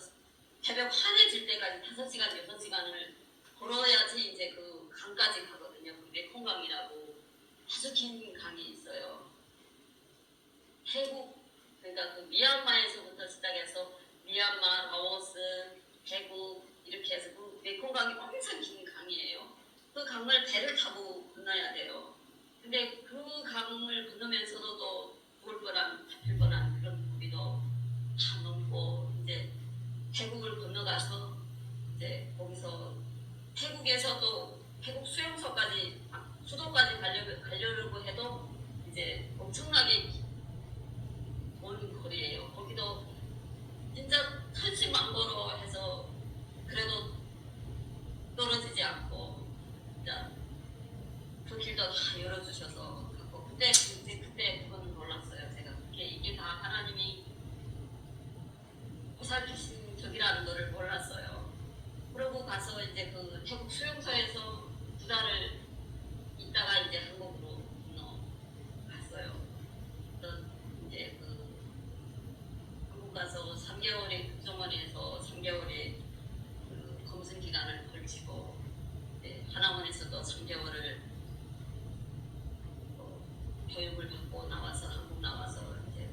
새벽 환해질 때까지 5시간, 6시간을 걸어야지 이제 그 강까지 가거든요. 그 메콩강이라고 아주 긴 강이 있어요. 태국, 그러니까 그 미얀마에서부터 시작해서 미얀마, 라오스, 태국 이렇게 해서 그 메콩강이 엄청 긴 강이에요. 그 강을 배를 타고 건너야 돼요. 근데 그 강을 건너면서도 또 죽을 뻔한, 잡힐 뻔한 그런 고비도 다 넘고 이제 태국을 건너가서 이제 거기서 태국에서 또 태국 수용소까지 수도까지 가려고 해도 이제 엄청나게 먼 거리예요. 거기도 진짜 천신만고로 해서 그래도 떨어지지 않고 진짜 그 길도 다 열어주셔서 갔고 그때 그건 몰랐어요. 제가 이게 다 하나님이 보살피신 적이라는 거를 몰랐어요. 그러고 가서 이제 그 태국 수용소에서 2달을 있다가 이제 한국으로 건너갔어요. 이제 그 한국 가서 3개월의 국정원에서 3개월의 그 검증 기간을 걸치고 하나원에서도 3개월을 교육을 받고 나와서 한국 나와서 이제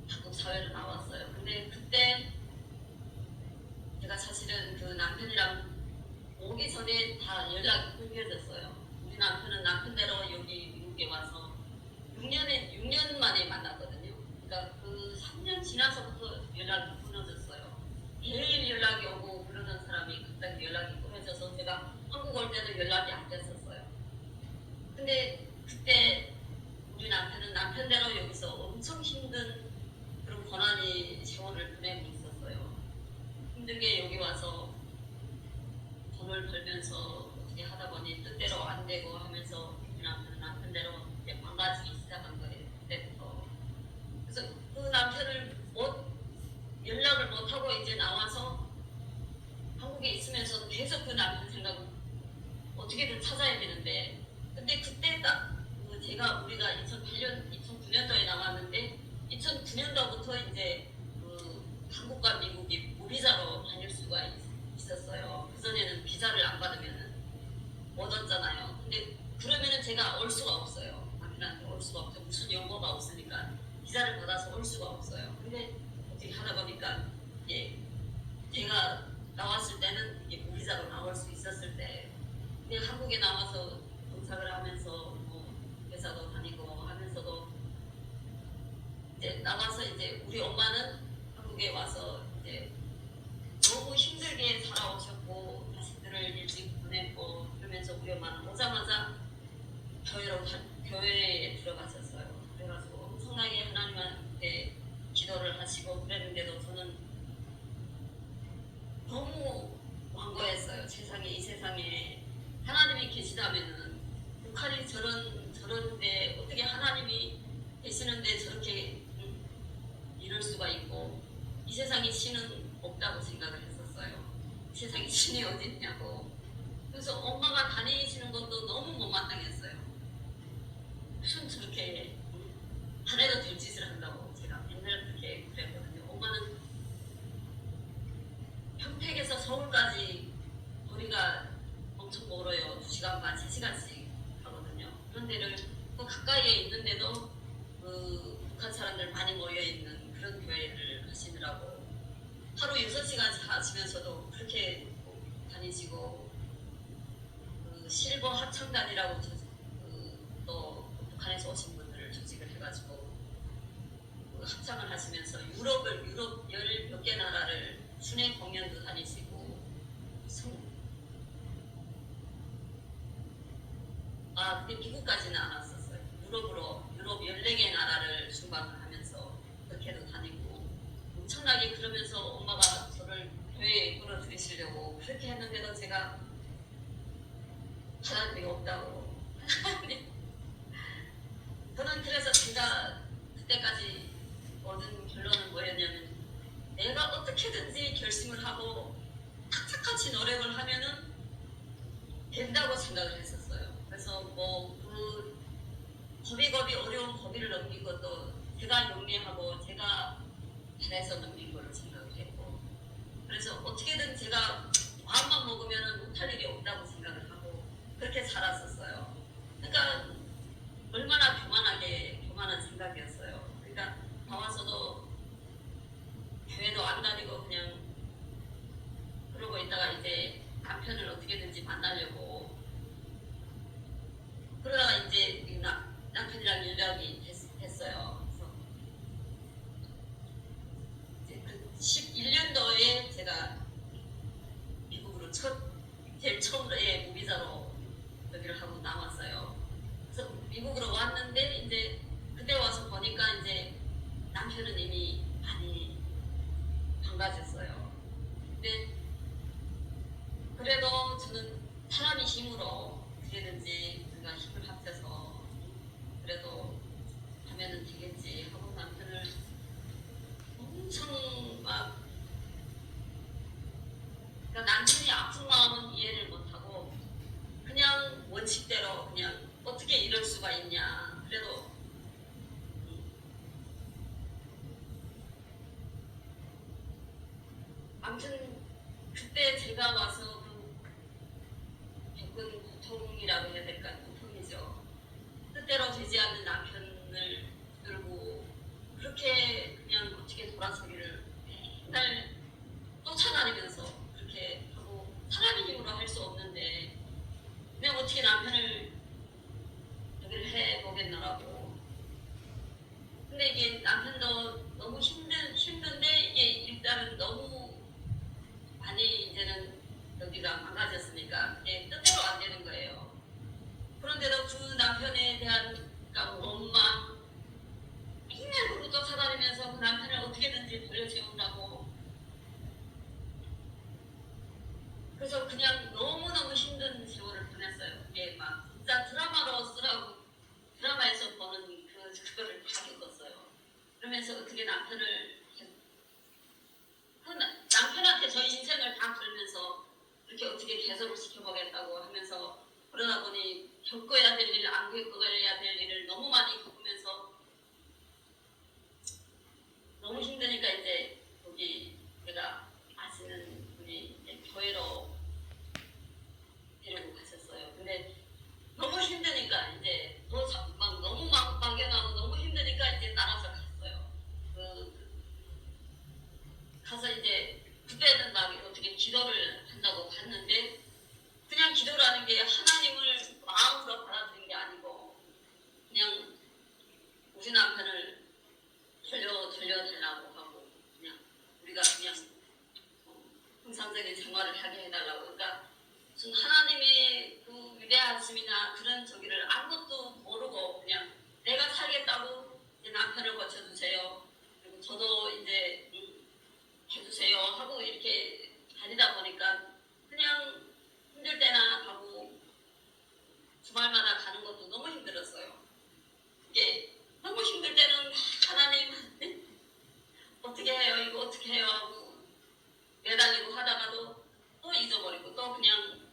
한국 사회로 나왔어요. 근데 그때 제가 사실은 그 남편이랑 오기 전에 다 연락이 끊겨졌어요. 우리 남편은 남편대로 여기 미국에 와서 6년 만에 만났거든요. 그러니까 그 3년 지나서부터 연락이 끊어졌어요. 매일 연락이 오고 그러던 사람이 갑자기 연락이 끊어져서 제가 한국 올 때도 연락이 안 됐었어요. 근데 그때 우리 남편은 남편대로 여기서 엄청 힘든 그런 고난의 세월을 보내고 있었어요. 힘들게 여기 와서 돈을 벌면서 어떻게 하다 보니 뜻대로 안 되고 하면서 우리 남편은 남편대로 이제 망가지기 시작한 거예요. 그때부터. 그래서 그 남편을 연락을 못하고 이제 나와서 한국에 있으면서도 계속 그 남편 생각을 어떻게든 찾아야 되는데 근데 그때 딱그 우리가 2008년, 2009년도에 나왔는데 2009년도부터 이제 그 한국과 미국이 무비자로 다닐 수가 있었어요. 그전에는 비자를 안 받으면 못 왔잖아요. 근데 그러면은 제가 올 수가 없어요. 남편한테 올 수가 없죠. 무슨 연고가 없으니까 비자를 받아서 올 수가 없어요. 근데 어떻게 하다 보니까 제가 나왔을 때는 이게 무비자로 나올 수 있었을 때 근데 한국에 나와서 동작을 하면서 뭐 회사도 다니고 하면서도 이제 나와서 이제 우리 엄마는 한국에 와서 이제 너무 힘들게 살아오셨고 자식들을 교회에 들어갔었어요. 그래가지고 엄청나게 하나님한테 기도를 하시고 그랬는데도 저는 너무 완고했어요. 이 세상에 하나님이 계시다면은 북한이 저런데 어떻게 하나님이 계시는데 저렇게 이럴 수가 있고 이 세상에 신은 없다고 생각을 했었어요. 이 세상에 신이 어디 있냐고. 그래서 엄마가 다니시는 것도 너무 못마땅했어요. 무슨 저렇게 자네도 될 짓을 한다고 제가 맨날 그렇게 그랬거든요. 엄마는 평택에서 서울까지 거리가 엄청 멀어요. 2시간 반, 3시간씩 가거든요. 그런 데를 또 가까이에 있는데도 그 북한 사람들 많이 모여있는 그런 교회를 하시느라고 하루 6시간 하시면서도 그렇게 다니시고 그 실버 합창단이라고 또 북한에서 오신 분들을 조직을 해가지고 그 합창을 하시면서 유럽 10몇 개 나라를 순회 공연도 다니시고 근데 미국까지는 안 왔었어요. 유럽 14개 나라를 순방을 하면서 그렇게도 다니고 엄청나게 그러면서 엄마가 저를 교회에 끌어들이시려고 그렇게 했는데도 제가 하나님이 없다고 저는 그래서 제가 그때까지 얻은 결론은 뭐였냐면 내가 어떻게든지 결심을 하고 착착같이 노력을 하면은 된다고 생각을 했었어요. 그래서 그 겁이 어려운 고비를 넘긴 것도 제가 용기하고 제가 잘해서 넘긴 걸로 생각을 했고 그래서 어떻게든 제가 마음만 먹으면 못할 일이 없다고 생각을 하고 그렇게 살았었어요. 그러니까 얼마나 교만한 생각이었어요. 그러니까 나와서도 교회도 안 다니고 그냥 그러고 있다가 이제 남편을 어떻게든지 만나려고 그러다가 이제 남편이랑 연락이 됐어요. 그래서 이제 그 11년도에 제가 미국으로 제일 처음으로 무비자로 여기를 하고 나왔어요. 그래서 미국으로 왔는데 이제 그때 와서 보니까 이제 남편은 이미 많이 망가졌어요. 근데 그래도 저는 사람의 힘으로 어떻게든지 우리가 힘을 합쳐서 그래도 하면은 되겠지 하고 남편을 엄청 막 그러니까 남편이 아픈 마음은 이해를 못하고 그냥 원칙대로 그냥 어떻게 이럴 수가 있냐 그래도 아무튼 그때 제가 와서 겪은 고통이라고 해야 될까 고통이죠. 뜻대로 되지 않는 남편을 끌고 그렇게 그냥 어떻게 돌아서기를 맨날 쫓아다니면서 그렇게 하고 사람의 힘으로 할 수 없는데 그냥 어떻게 남편을 여기를 해보겠노라고. 근데 이게 남편도 너무 힘든데 이게 일단은 너무 많이 이제는 여기가 망가졌으니까 그게 뜻대로 안 되는 거예요. 그런데도 그 남편에 대한 그러니까 원망 맨날 그러고 쫓아다니면서 그 남편을 어떻게든지 돌려세운다고 그래서 그냥 너무너무 힘든 세월을 보냈어요. 그게 막 진짜 드라마로 쓰라고 드라마에서 보는 그거를 다 겪었어요. 그러면서 어떻게 남편한테 저희 인생을 다 걸면서 이렇게 어떻게 개선을 시켜보겠다고 하면서 그러다 보니 겪어야 될 일, 안 겪어야 될 일을 너무 많이 겪으면서 너무 힘드니까 이제 거기 제가 아시는 분이 이제 교회로 데리고 가셨어요. 근데 너무 힘드니까 이제 막 너무 막연하고 너무 힘드니까 이제 따라서 갔어요. 가서 이제 그때는 막 어떻게 기도를 한다고 갔는데 그냥 기도라는 게 하나님을 마음으로 받아들인 게 아니고 그냥 우리 남편을 돌려달라고 하고 그냥 우리가 그냥 정상적인 생활을 하게 해달라고 그러니까 무슨 하나님의 그 위대하심이나 그런 저기를 아무것도 모르고 그냥 내가 살겠다고 이제 남편을 거쳐주세요. 그리고 저도 이제 해주세요 하고 이렇게 다니다 보니까 그냥 힘들 때나 가고 주말마다 가는 것도 너무 힘들었어요. 이게 너무 힘들 때는 하나님 어떻게 해요? 이거 어떻게 해요? 하고 매달리고 하다가도 또 잊어버리고 또 그냥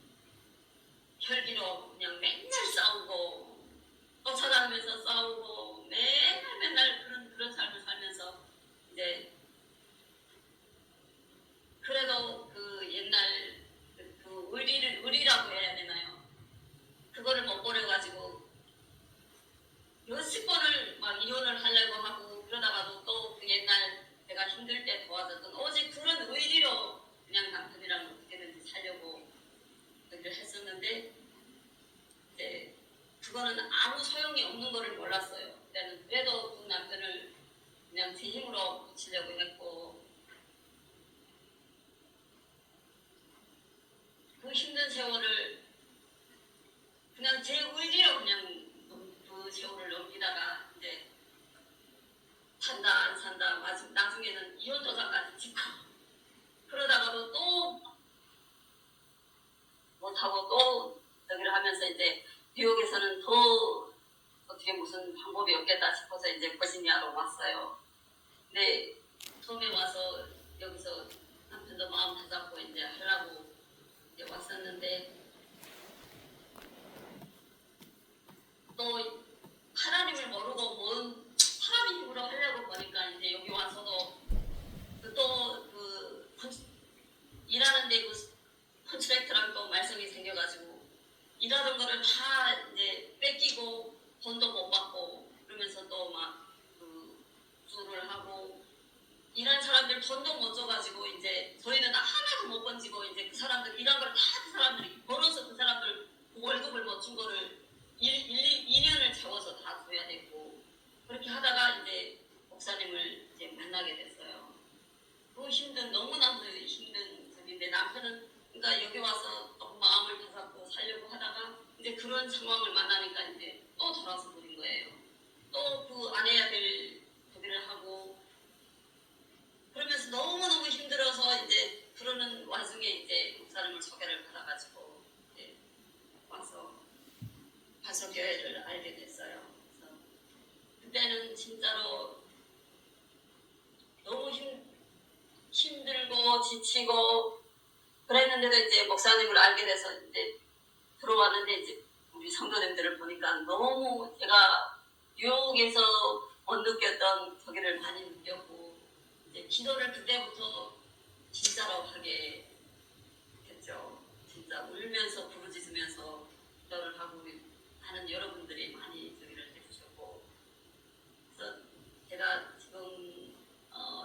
혈기로 그냥 맨날 싸우고 또 찾아가면서 싸우고 맨날 그런 삶을 살면서 이제 그래도 그 옛날 그 의리라고 해야 되나요? 그거를 못 버려가지고 몇십 번을 막 이혼을 하려고 하고 그러다가도 또 그 옛날 제가 힘들 때 도와줬던 오직 그런 의리로 그냥 남편이랑 어떻게든지 살려고 그걸 했었는데 이제 그거는 아무 소용이 없는 거를 몰랐어요. 그때는 그래도 그 남편을 그냥 제 힘으로 고치려고 했고 그 힘든 세월을 그냥 제 의지로 그냥 그 세월을 넘기다가 이제 산다 안 산다 나중에는 이혼 조사까지 짓고 그러다가도 또 못하고 또 저기를 하면서 이제 뉴욕에서는 더 어떻게 무슨 방법이 없겠다 싶어서 이제 버지니아로 왔어요. 근데 처음에 와서 여기서 남편도 마음 다잡고 이제 하려고 이제 왔었는데 또 하나님을 모르고 뭔 사람의 힘으로 하려고 보니까 이제 여기 와서도 또 그 일하는데 그 콘트랙트랑 또 말썽이 생겨가지고 일하던 거를 다 이제 뺏기고 돈도 못 받고 그러면서 또 막 그 수를 하고 일한 사람들 돈도 못 줘가지고 이제 저희는 하나도 못 건지고 이제 그 사람들 일한 걸 다 그 사람들이 벌어서 그 사람들 월급을 못 준 거를 2년을 채워서 다 줘야 되고 그렇게 하다가 이제 목사님을 이제 만나게 됐어요. 그 너무나도 힘든 분인데 남편은 그러니까 여기 와서 또 마음을 다잡고 살려고 하다가 이제 그런 상황을 만나니까 이제 또 돌아서 버린 거예요. 또 그 안 해야 될 소리를 하고 그러면서 너무너무 힘들어서 이제 그러는 와중에 이제 목사님을 소개를 받아가지고 이제 와서 가서교회를 알게 됐어요. 그래서 그때는 진짜로 너무 힘들고 지치고 그랬는데도 이제 목사님을 알게 돼서 이제 들어왔는데 이제 우리 성도님들을 보니까 너무 제가 뉴욕에서 못 느꼈던 거기를 많이 느꼈고 이제 기도를 그때부터 진짜로 하게 됐죠. 진짜 울면서 부르짖으면서 기도를 하고 하는 여러분들이 많이 저기를 해주셨고 그래서 제가 지금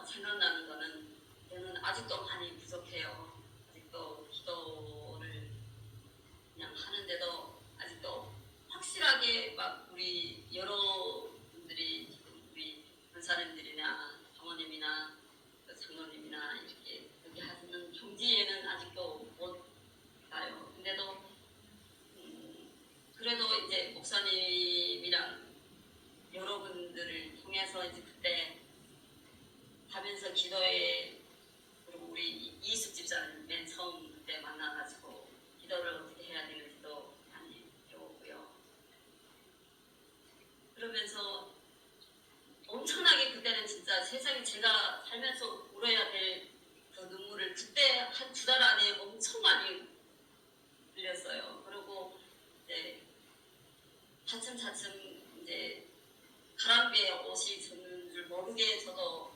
생각나는 거는 저는 아직도 많이 부족해요. 아직도 기도를 그냥 하는데도 아직도 확실하게 막 우리 여러분들이 지금 우리 권사님들이나 장모님이나 장로님이나 이렇게 여기 하시는 경지에는 아직도 못 가요. 근데도 그래도 이제 목사님이랑 여러분들을 통해서 이제 그때 하면서 기도에 그리고 우리 이숙 집사님 맨 처음 그때 만나가지고 기도를 어떻게 해야 되는지도 많이 배웠고요. 그러면서 엄청나게 그때는 진짜 세상에 제가 살면서 울어야 될 그 눈물을 그때 한 2달 안에 엄청 많이 흘렸어요. 그리고 이제 차츰차츰 이제 가랑비에 옷이 젖는 줄 모르게 저도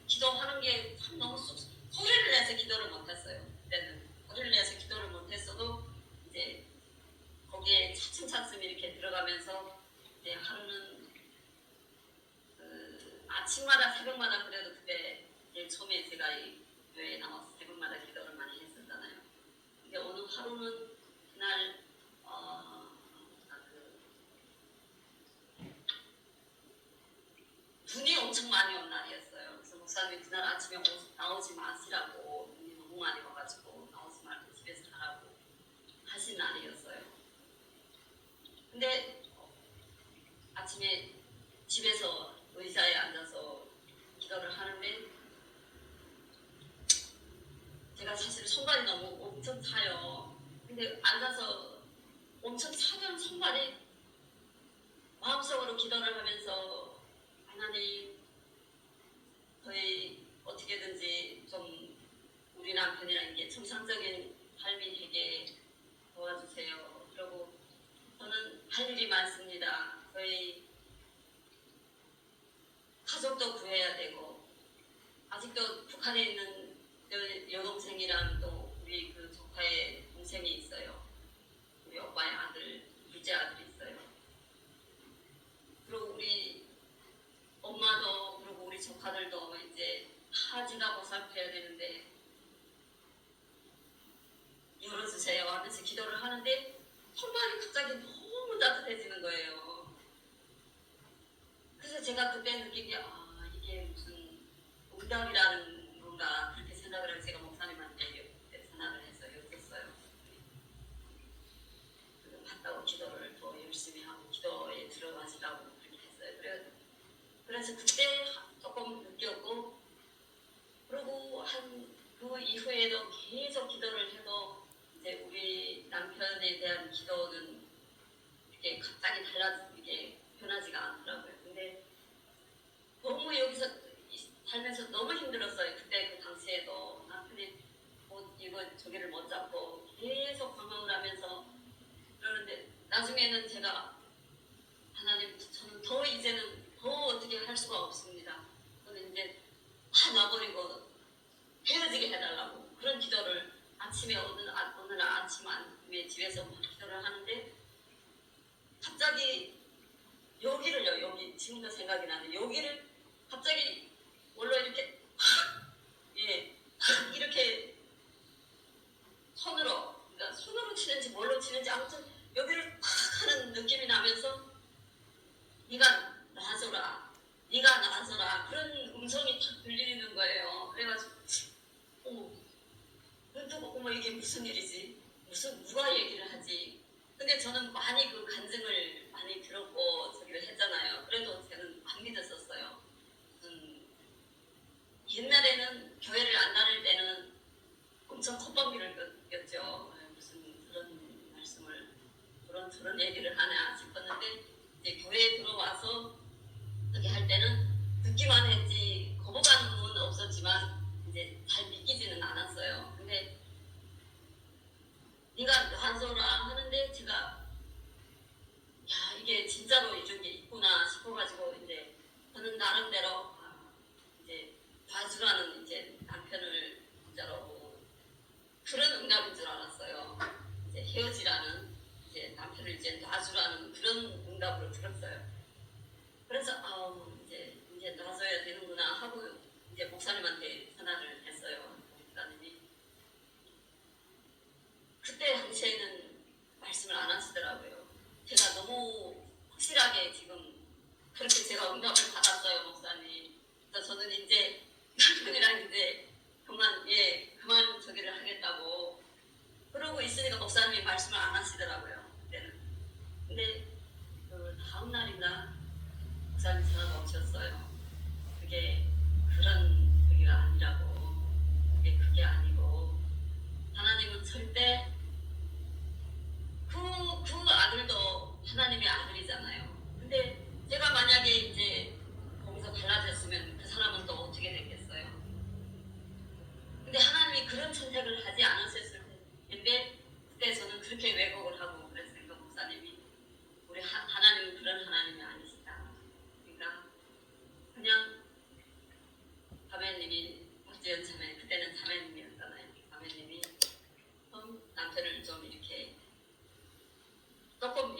기도하는 게 참 너무 소리를 내서 기도를 못했어요. 그때는 소리를 내서 기도를 못했어도 이제 거기에 차츰차츰 이렇게 들어가면서 이제 하루는 그 아침마다 새벽마다 그래도 그때 제일 처음에 제가 이 교회에 나와서 새벽마다 기도를 많이 했었잖아요. 근데 어느 하루는 그날 눈이 엄청 많이 온 날이었어요. 그래서 목사님이 그날 아침에 나오지 마시라고 눈이 너무 많이 와가지고 나오지 말고 집에서 자라고 엄청 차요. 근데 앉아서 엄청 차면 손발이 마음속으로 기도를 하면서 하나님 저희 어떻게든지 좀 우리 남편이랑 이게 정상적인 삶이 되게 도와주세요. 그리고 저는 할 일이 많습니다. 저희 가족도 구해야 되고 아직도 북한에 있는 여동생이랑 또 우리 그 조카의 동생이 있어요. 우리 오빠의 아들, 둘째 아들이 있어요. 그리고 우리 엄마도 그리고 우리 조카들도 이제 다 제가 보살펴야 되는데 열어주세요 하면서 기도를 하는데 손발이 갑자기 너무 따뜻해지는 거예요. 그래서 제가 그때 느낀 게 이게 무슨 응답이라는 건가 그렇게 생각을 해서 제가 목사님한테 전화를 해서 여쭸어요. 봤다고 기도를 더 열심히 하고 기도에 들어가시라고 그렇게 했어요. 그래서 그때 조금 느꼈고 그리고 그 이후에도 계속 기도를 해도 이제 우리 남편에 대한 기도는 이게 갑자기 이게 변하지가 않더라고요. 근데 너무 여기서 살면서 너무 힘들었어요. 그때 그 당시에도 남편이 이거 저기를 못 잡고 계속 방황을 하면서 그러는데 나중에는 제가 하나님 저는 더 이제는 더 어떻게 할 수가 없습니다. 저는 이제 다 놔버리고 헤어지게 해달라고 그런 기도를 아침에 어느 날 아침에 집에서 기도를 하는데 갑자기 여기 지금도 생각이 나는데 여기를 갑자기 원래 이렇게 확 이렇게 그러니까 손으로 치는지 뭘로 치는지 아무튼 여기를 팍 하는 느낌이 나면서 네가 나서라 그런 음성이 탁 들리는 거예요. 그래가지고 어머 이게 무슨 일이지? 누가 얘기를 하지? 근데 저는 많이 그 간증을 많이 들었고 저기를 했잖아요. 그래도 저는 안 믿었었어요. 옛날에는 교회를 안 다닐 때는 엄청 콧방귀를 꼈죠. 무슨 그런 말씀을 그런 얘기를 하나 싶었는데 이제 교회에 들어와서 그렇게 할 때는 듣기만 했지 거부감은 없었지만 이제 잘 믿기지는 않았어요. 근데 네가 놔서라 하는데 제가 이게 진짜로 이런 게 있구나 싶어가지고 이제 저는 나름대로 이제 봐주라는 이제 남편을 진짜로 그런 응답인 줄 알았어요. 이제 헤어지라는 이제 남편을 이제 놔주라는 그런 응답으로 들었어요. 그래서 이제 놔줘야 되는구나 하고 이제 목사님한테 전화를 했어요. 목사님이 그때 당시에는 말씀을 안 하시더라고요. 제가 너무 확실하게 지금 그렇게 제가 응답을 받았어요, 목사님. 그래서 저는 이제 남편이랑 이제 그만 저기를 하겠다고 그러고 있으니까 목사님이 말씀을 안 하시더라고요. 그때는. 근데 그 다음 날인가 목사님 전화가 오셨어요. 그게 그런 그게 아니라고. 그게 아니고 하나님은 절대 그 아들도 하나님의 아들이잖아요. 근데 제가 만약에 이제 거기서 달라졌으면 그 사람은 또 어떻게 됐겠어요? 근데 하나님이 그런 선택을 하지 않으셨을 텐데 그때 저는 그렇게 왜곡을 하고 그랬으니까 목사님이 우리 하나님은 그런 하나님이 아니시다. 그러니까 그냥 자매님이 박지연 자매 그때는 자매님이었잖아요. 자매님이 남편을 좀 이렇게 조금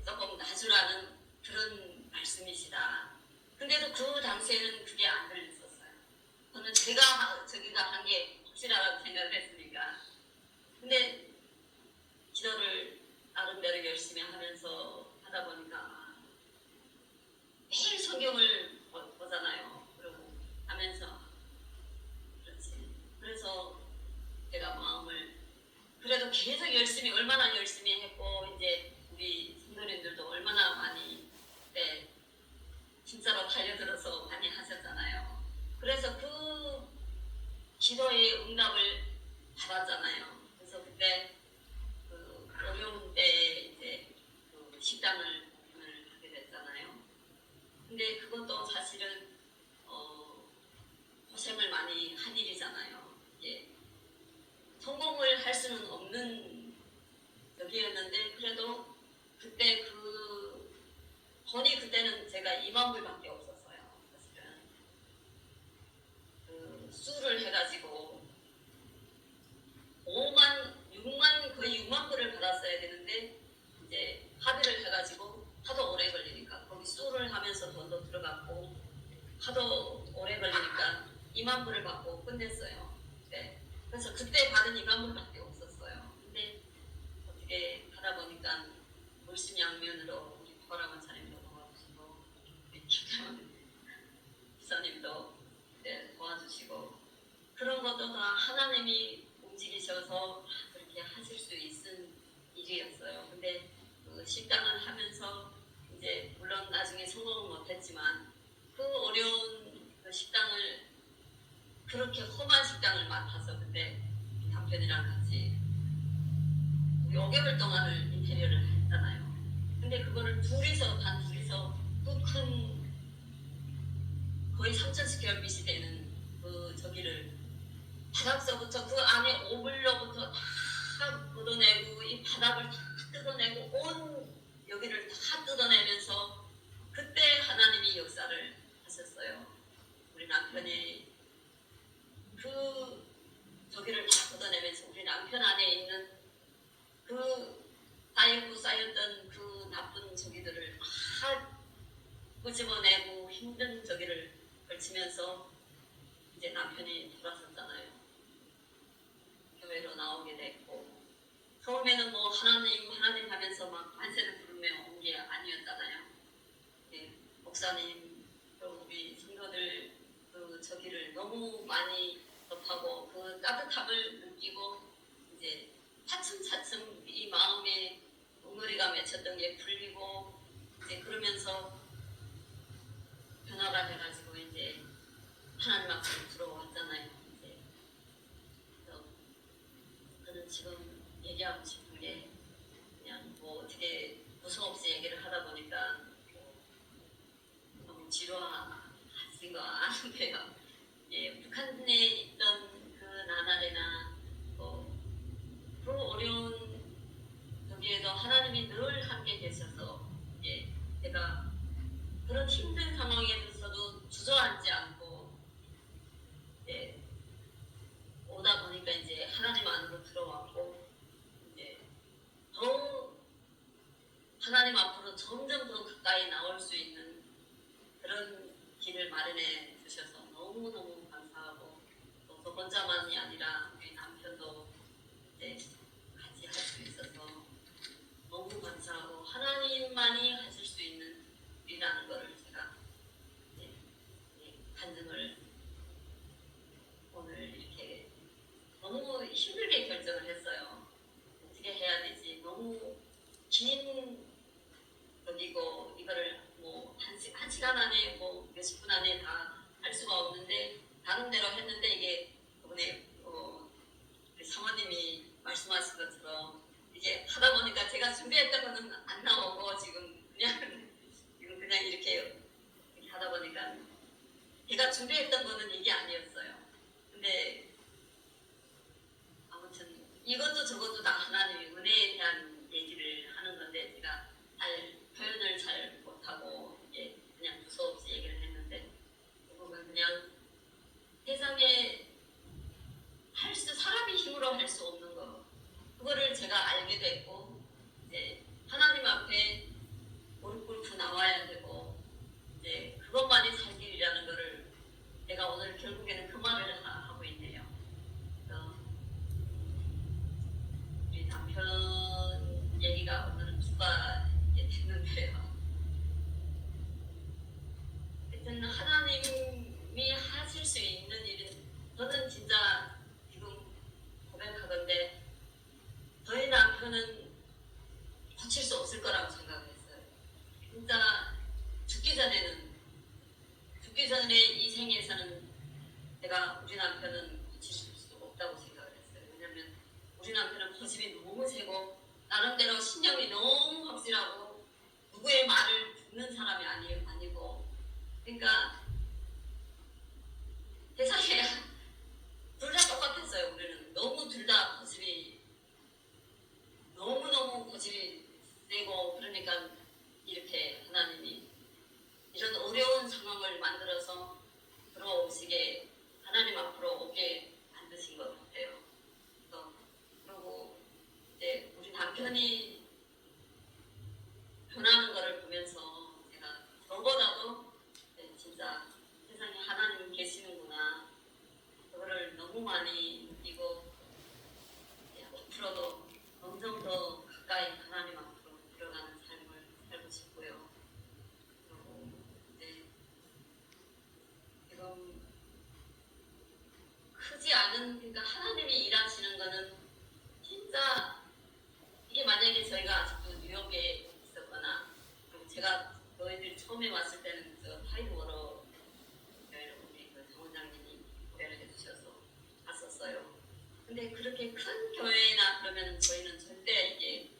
조금 놔주라는 그런 말씀이시다. 근데도 그 당시에는 그게 안 들렸었어요. 저는 저기가 한 게 확실하다고 생각을 했으니까. 근데 기도를 나름대로 열심히 하면서 하다 보니까 매일 성경을 보잖아요. 그리고 하면서 그렇지. 그래서 제가 마음을 그래도 계속 얼마나 열심히 했고 이제 우리 성도님들도 얼마나 많이 진짜로 달려들어서 많이 하셨잖아요. 그래서 그 기도의 응답을 받아 있는 여기였는데 그래도 그때 그 돈이 그때는 제가 2만 불밖에 없었어요. 사실은 그 수를 해가지고 6만 거의 6만 불을 받았어야 되는데 이제 합의를 해가지고 하도 오래 걸리니까 거기 수를 하면서 돈도 들어갔고 하도 오래 걸리니까 2만 불을 받고 끝냈어요. 네. 그래서 그때 받은 2만 불밖에 없었어요. 근데 어떻게 하다 보니까 물심양면으로 우리 박아라 원사님도 도와주시고 우리 김태원 기사님도 네, 도와주시고 그런 것도 다 하나님이 움직이셔서 그렇게 하실 수 있은 일이었어요. 근데 그 식당을 하면서 이제 물론 나중에 성공은 못했지만 그 어려운 그 식당을 그렇게 험한 식당을 맡아서 그때 남편이랑 같이 5개월 동안을 인테리어를 했잖아요. 근데 그거를 단 둘이서 그 큰 거의 3,000스퀘어핏이 되는 그 저기를 바닥서부터 그 안에 오물로부터 다 걷어내고 이 바닥을 다 뜯어내고 온 여기를 다 뜯어내면서 그때 하나님이 역사를 하셨어요. 우리 남편이 그 저기를 다 걷어내면서 우리 남편 안에 있는 그 쌓였고 쌓였던 그 나쁜 저기들을 다 끄집어내고 힘든 저기를 걸치면서 이제 남편이 돌아섰잖아요. 교회로 나오게 됐고 처음에는 뭐 하나님 하면서 막 만세를 부르며 온 게 아니었잖아요. 예, 목사님 또 우리 성도들 그 저기를 너무 많이 접하고 그 따뜻함을 느끼고 이제 차츰차츰 이 마음에 웅어리가 맺혔던 게 풀리고 이제 그러면서 변화가 돼가지고 이제 하나님 앞으로 들어왔잖아요. 이제 그래서 저는 지금 얘기하고 싶은 게 그냥 뭐 어떻게 무서 없이 얘기를 하다 보니까 뭐 너무 지루하신 거 아는데요. 예, 북한에 있던 그 나날이나 그 어려운 저기에도 하나님이 늘 함께 계셔서 예, 제가 그런 힘든 상황에서도 주저앉지 않고 예, 오다 보니까 이제 하나님 안으로 들어왔고 이제 더 하나님 앞으로 점점 더 가까이 나올 수 있는 그런 길을 마련해 주셔서 너무너무 감사하고 또 저 혼자만이 아니라 우리 남편도 이제 같이 할 수 있어서 너무 감사하고 하나님만이 하실 수 있는 일이라는 것을 제가 이제 간증을 오늘 이렇게 너무 힘들게 결정을 했어요. 어떻게 해야 되지? 너무 긴 거기고 이거를 뭐 한 시간 안에 뭐 몇십 분 안에 다 할 수가 없는데 다른 데로 했는데 이게 이번에 우리 사모님이 말씀하신 것처럼 이게 하다 보니까 제가 준비했던 거는 안 나오고 지금 그냥 이렇게 하다 보니까 제가 준비했던 거는 이게 아니었어요. 근데 아무튼 이것도 저것도 다 하나님의 은혜에 대한 얘기를 하는 건데 제가 표현을 잘 못하고 그냥 무서워없이 얘기를 했는데 결국은 그냥 세상에 사람이 힘으로 할 수 없는 거 그거를 제가 알게 됐고 이제 하나님 앞에 무릎 꿇고 나와야 되고 이제 그것만이 살 길이라는 거를 내가 오늘 결국에는 그 말을 하고 있네요. 그래서 우리 남편 얘기가 오늘은 주가 됐는데요. 하여튼 하나님이 하실 수 있는 일은 저는 진짜 지금 고백하건데 저희 남편은 고칠 수 없을 거라고 생각을 했어요. 진짜 죽기 전에 이 생에서는 내가 우리 남편은 고칠 수 없다고 생각을 했어요. 왜냐면 우리 남편은 고집이 너무 세고 나름대로 신념이 너무 확실하고 누구의 말을 듣는 사람이 아니고 그러니까 세상에 둘 다 똑같았어요. 우리는 너무 둘 다 고집이 않은, 그러니까 하나님이 일하시는 거는 진짜, 이게 만약에 저희가 아직도 뉴욕에 있었거나, 그리고 제가 너희들이 처음에 왔을 때는 저 타이워러 교회를 우리 그 장원장님이 교회를 해주셔서 갔었어요. 근데 그렇게 큰 교회나 그러면 저희는 절대 이게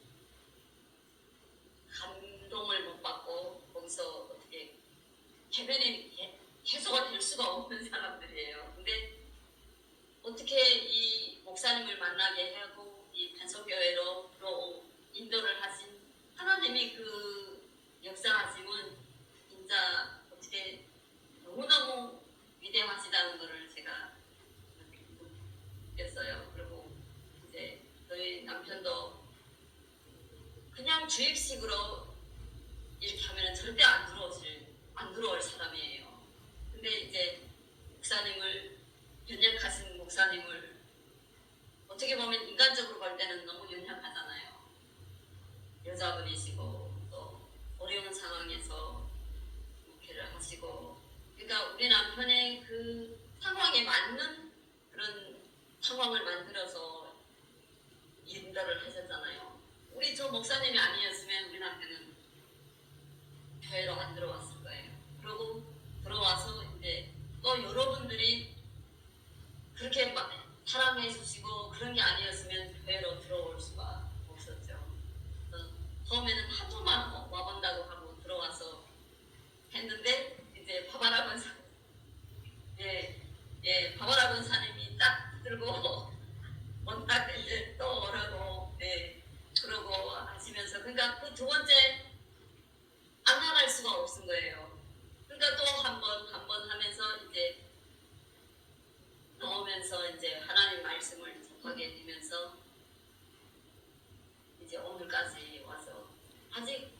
감동을 못 받고 거기서 어떻게 해소가 될 수가 없는 사람들이에요. 근데 어떻게 이 목사님을 만나게 하고 이 반석교회로 인도를 하신 하나님이 그 역사하심은 진짜 어떻게 너무너무 위대하시다는 것을 제가 느꼈어요. 그리고 이제 저희 남편도 그냥 주입식으로 이렇게 하면 절대 안 들어올 사람이에요. 근데 이제 목사님을, 연약하신 목사님을 어떻게 보면 인간적으로 볼 때는 너무 연약하잖아요. 여자분이시고 또 어려운 상황에서 목회를 하시고, 그러니까 우리 남편의 그 상황에 맞는 그런 상황을 만들어서 인도를 하셨잖아요. 우리 저 목사님이 아니었으면 우리 남편은 교회로 안 들어왔을 거예요. 그리고 들어와서 이제 또 여러분들이 그렇게 막 사랑해 주시고 그런 게 아니었으면 교회로 들어올 수가 없었죠. 처음에는 하도만 와본다고 하고 들어와서 했는데 이제 바바라 권사, 바바라 권사님이 딱 들고 원탁 이제 또 오라고, 그러고 하시면서, 그러니까 그 두 번째 안 나갈 수가 없은 거예요. 그러니까 또 한 번 하면서 이제 나오면서 이제 하나님 말씀을 접하게 되면서 이제 오늘까지 와서 아직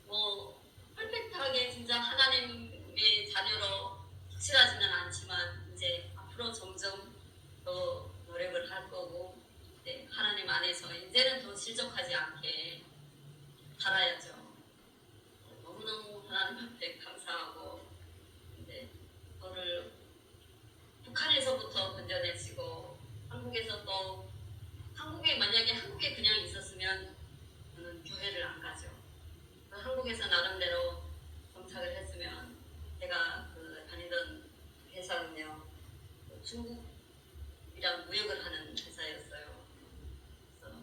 뭐 퍼펙트하게 진짜 하나님의 자녀로 확실하지는 않지만 이제 앞으로 점점 더 노력을 할 거고, 하나님 안에서 이제는 더 실족하지 않게 살아야죠. 너무너무 하나님 앞에 감사하고, 이제 저를 북한에서부터 건져내시고 한국에서 또, 만약에 한국에 그냥 있었으면 저는 교회를 안 가죠. 한국에서 나름대로 정착을 했으면, 제가 그 다니던 회사는요, 중국이랑 무역을 하는 회사였어요. 그래서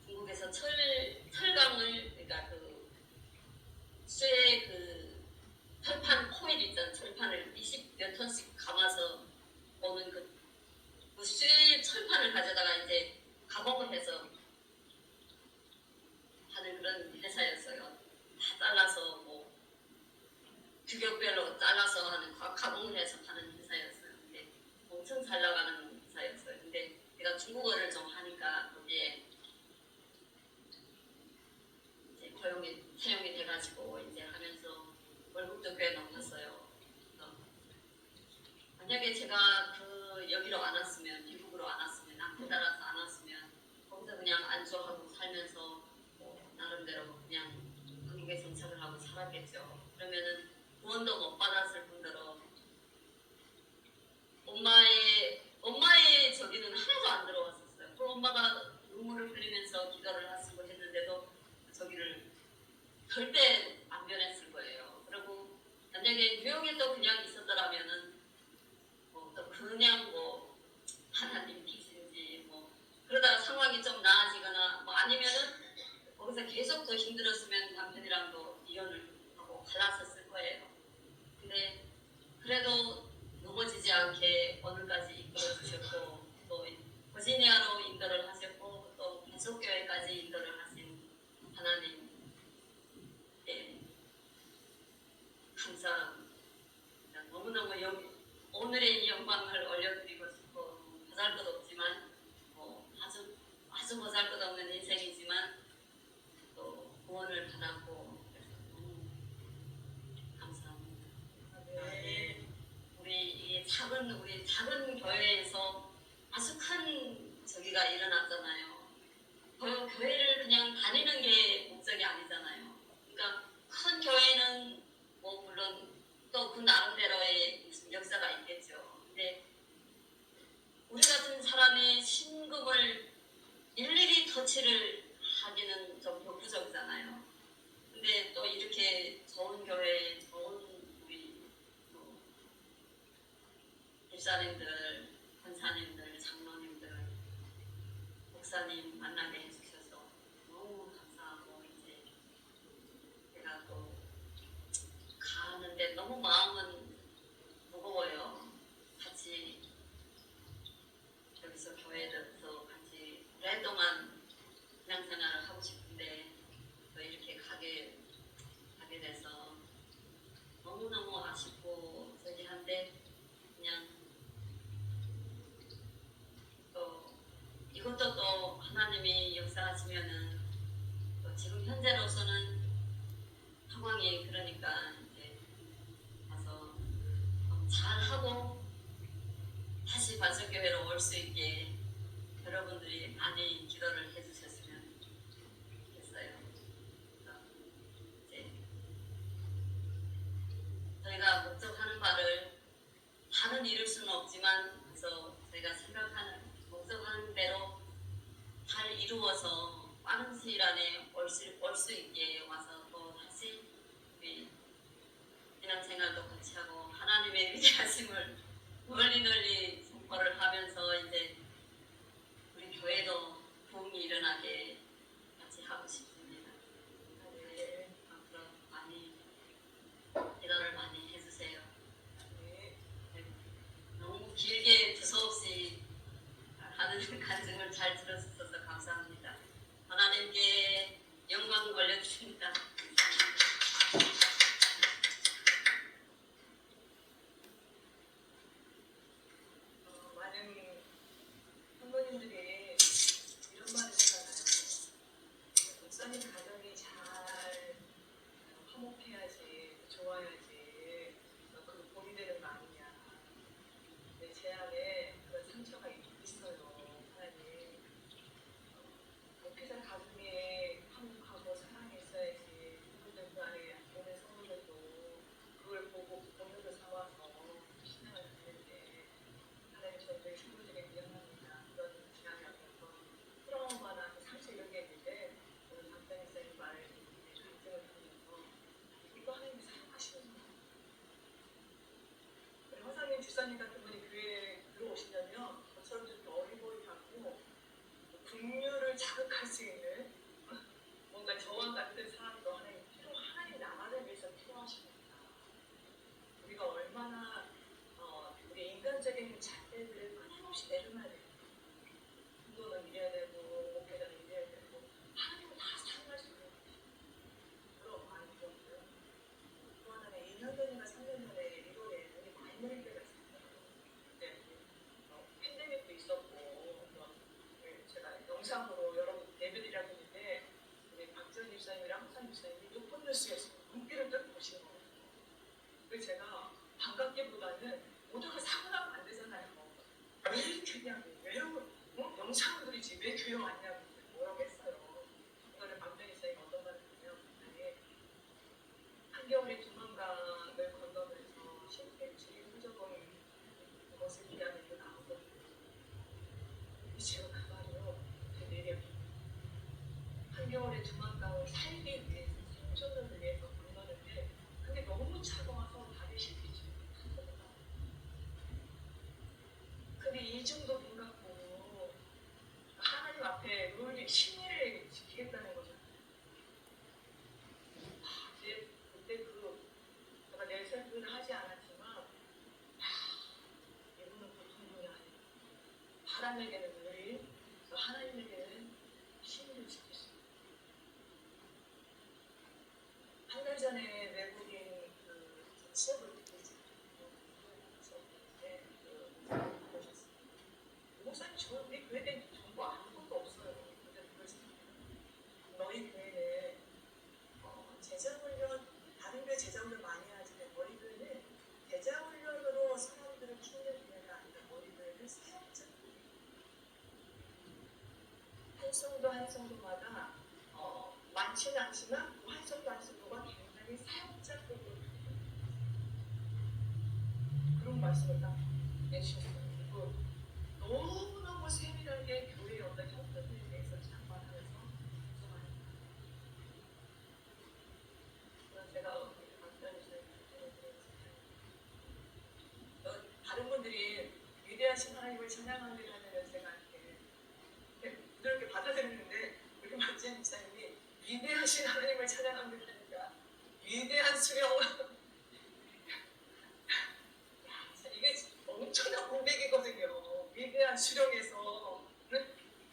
중국에서 철강을, 그러니까 그 쇠 그 철판 코일 있잖아요. 철판을 20몇 톤씩 감아서 오는 그 쇠 철판을 가져다가 이제 가공을 해서 하는 그런 회사였어요. 다 잘라서 뭐 규격별로 잘라서 하는, 가공을 해서 파는 회사였어요. 근데 엄청 잘 나가는 회사였어요. 근데 제가 중국어를 좀 하니까 거기에 이제 채용이 돼가지고 이제 하면서 월급도 꽤 높았어요. 만약에 제가 여기로 안 왔으면, 미국으로 안 왔으면, 남편 따라서 안 왔으면 거기서 그냥 안주하고 살면서 뭐 나름대로 그냥 한국에 정착을 하고 살았겠죠. 그러면은 구원도 못 받았을 뿐더러 엄마의 저기는 하나도 안 들어왔었어요. 그 엄마가 눈물을 흘리면서 기도를 하시고 했는데도 저기를 절대 안 변했을 거예요. 그리고 만약에 뉴욕에도 그냥 있었더라면은 또 그냥 뭐 하나님 계신지 뭐 그러다가 상황이 좀 나아지거나 뭐 아니면은 거기서 계속 더 힘들었으면 남편이랑도 이혼을 하고 갈랐었을 거예요. 근데 그래도 넘어지지 않게 오늘까지 이끌어 주셨고, 또 버지니아로 인도를 하셨고, 또 반석교회까지 인도를 하신 하나님, 감사합니다. 너무너무 오늘의 이 영광을 올려드리고 싶고, 보잘것없지만 아주 보잘것없는 인생이지만 또 구원을 받았고, 그래서 너무 감사합니다. 네. 우리 작은 교회에서 아주 큰 저기가 일어났잖아요. 교회를 그냥 다니는 게 목적이 아니잖아요. 그러니까 큰 교회는 뭐 물론 또 그 나름대로의 무슨 역사가 있겠죠. 근데 우리가 사람이 신금을 일일이 터치를 하기는 좀 격부적이잖아요. 근데 또 이렇게 좋은 교회, 좋은 우리 집사님들, 권사님들, 장로님들, 목사님 만나게 해주셔서 너무 감사하고, 이제 제가 또 가는데 너무 마음은 무거워요. 같이 여기서 교회에서 같이 오랫동안 신앙생활을 하고 싶은데 또 이렇게 가게 돼서 너무너무 아쉽고 저기 한데, 그냥 또 이것도 또 하나님이 역사하시면은 또 지금 현재로서는 상황이 그러니까 이제 가서 잘하고 다시 반석교회로 올 수 있게 여러분들이 많이 기도를 해주셨으면 좋겠어요. 이제 저희가 목적하는 바를 다는 이룰 수는 없지만, 그래서 저희가 생각하는 목적하는 대로 잘 이루어서 빠른 시일 안에 올 수 있게 와서 또 다시 우리 신앙생활도 같이 하고 하나님의 위대하심을 널리 선포를 하면서 이제 우리 교회도 부흥이 일어나게 같이 하고 싶습니다. 네, 앞으로 많이 기도를 많이 해주세요. 네, 너무 길게 두서없이 하는 간증을 잘 들어주셔서 감사합니다. 하나님께 영광 돌려주십니다. 많은 성도님들이 이런 말을 하잖아요. 목사님 가정이 잘 화목해야지, 좋아야지 그 복이 되는 거 아니냐. 근데 제 안에 그런 상처가 있어요. 하나님, 목회자 가정이 화목하고 사랑이 있어야지. 그분들 그 안에 오는 성도들도 그걸 보고 본능을 삼아서 신앙을 갖는데, 하나님 저희들 친구들에게 미안합니다. 그런 지난해 어떤 트라우마나 상처 이런 게 있는데, 오늘 박사님 선생님 말을 간증을 들으면서 이거 하나님이 사용하시는 거예요. 우리 허상님 주사님 같은 분이 교회에 들어오시려면 저처럼 좀 어리버리하고 긍휼을 자극할 수 있는 뭔가 저와 같은 사람도 하나님 나라를 위해서 필요하십니다. 우리가 얼마나 우리 인간적인 잣대들을 끊임없이 내려놔야 돼요. 공동은 이래야 되고, 목회자는 이래야 되고, 하나님은 다 사용할 수 있는 것이죠. 그럼 많이 들었고요. 또 하나는 2년 전인가 3년 전에 1월에 우리 마이너리 때가 있었어요. 그때 팬데믹도 있었고, 제가 영상으로 여러분 예배드리라고 했는데, 우리 박지원 집사님이랑 허상 집사님이 요폰뉴스에서 눈길을 딱 보시는 거예요. 그래서 제가 반갑기보다는 모두가 사고 나면 안 되잖아요. 왜 이렇게 했냐고, 왜 영상들이지 왜 교회 왔냐고 뭐라고 했어요. 그거를 박정희 선생님이 어떤 말을 하냐면, 아니 한겨울에 두만강을 건너면서 신택지 후저공 그것을 위하는 게 나오거든요. 제가 그 말이요, 그 내려 한겨울에 두만강을 살기 위해서 생존을 위해서 건너는데, 근데 너무 차가워서 다리 실피지 못하더라고요. 근데 이중도 문 같고 하나님 앞에 늘 신의를 지키겠다는 거잖아요. 그때 제가 내세는 하지 않았지만, 이분은 보통 분이 아니에요. 사람에게는 늘, 하나님에게는 신의를 지킬 수 있어요. 한 달 전에 외국인 시험을 듣고 목사님 우리 교회에 대한 정보 아무것도 없어요. 근데 너희 교회는 제자훈련, 다른 교회 제자훈련 많이 하지만 너희 교회는 제자훈련으로 사람들을 키우는 교회가 아니라 너희 교회는 사역자 한 성도 한 성도마다 많지는 않지만 한 성도 한 성도가 굉장히 사역자급으로 그런 말씀을 딱 내주셨어요. 너무너무 확실하게 교회의 어떤 형편에 대해서 장관하면서 구성하는 그런 제가 강단에서 다른 분들이 위대하신 하나님을 찬양하기를 하면 제가 이렇게 부드럽게 받아들였는데 우리 만지현 목사님이 위대하신 하나님을 찬양하기를 하니까 위대한 수령 이게 엄청난 공백이거든요. 위대한 수령에서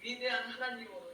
위대한 하나님으로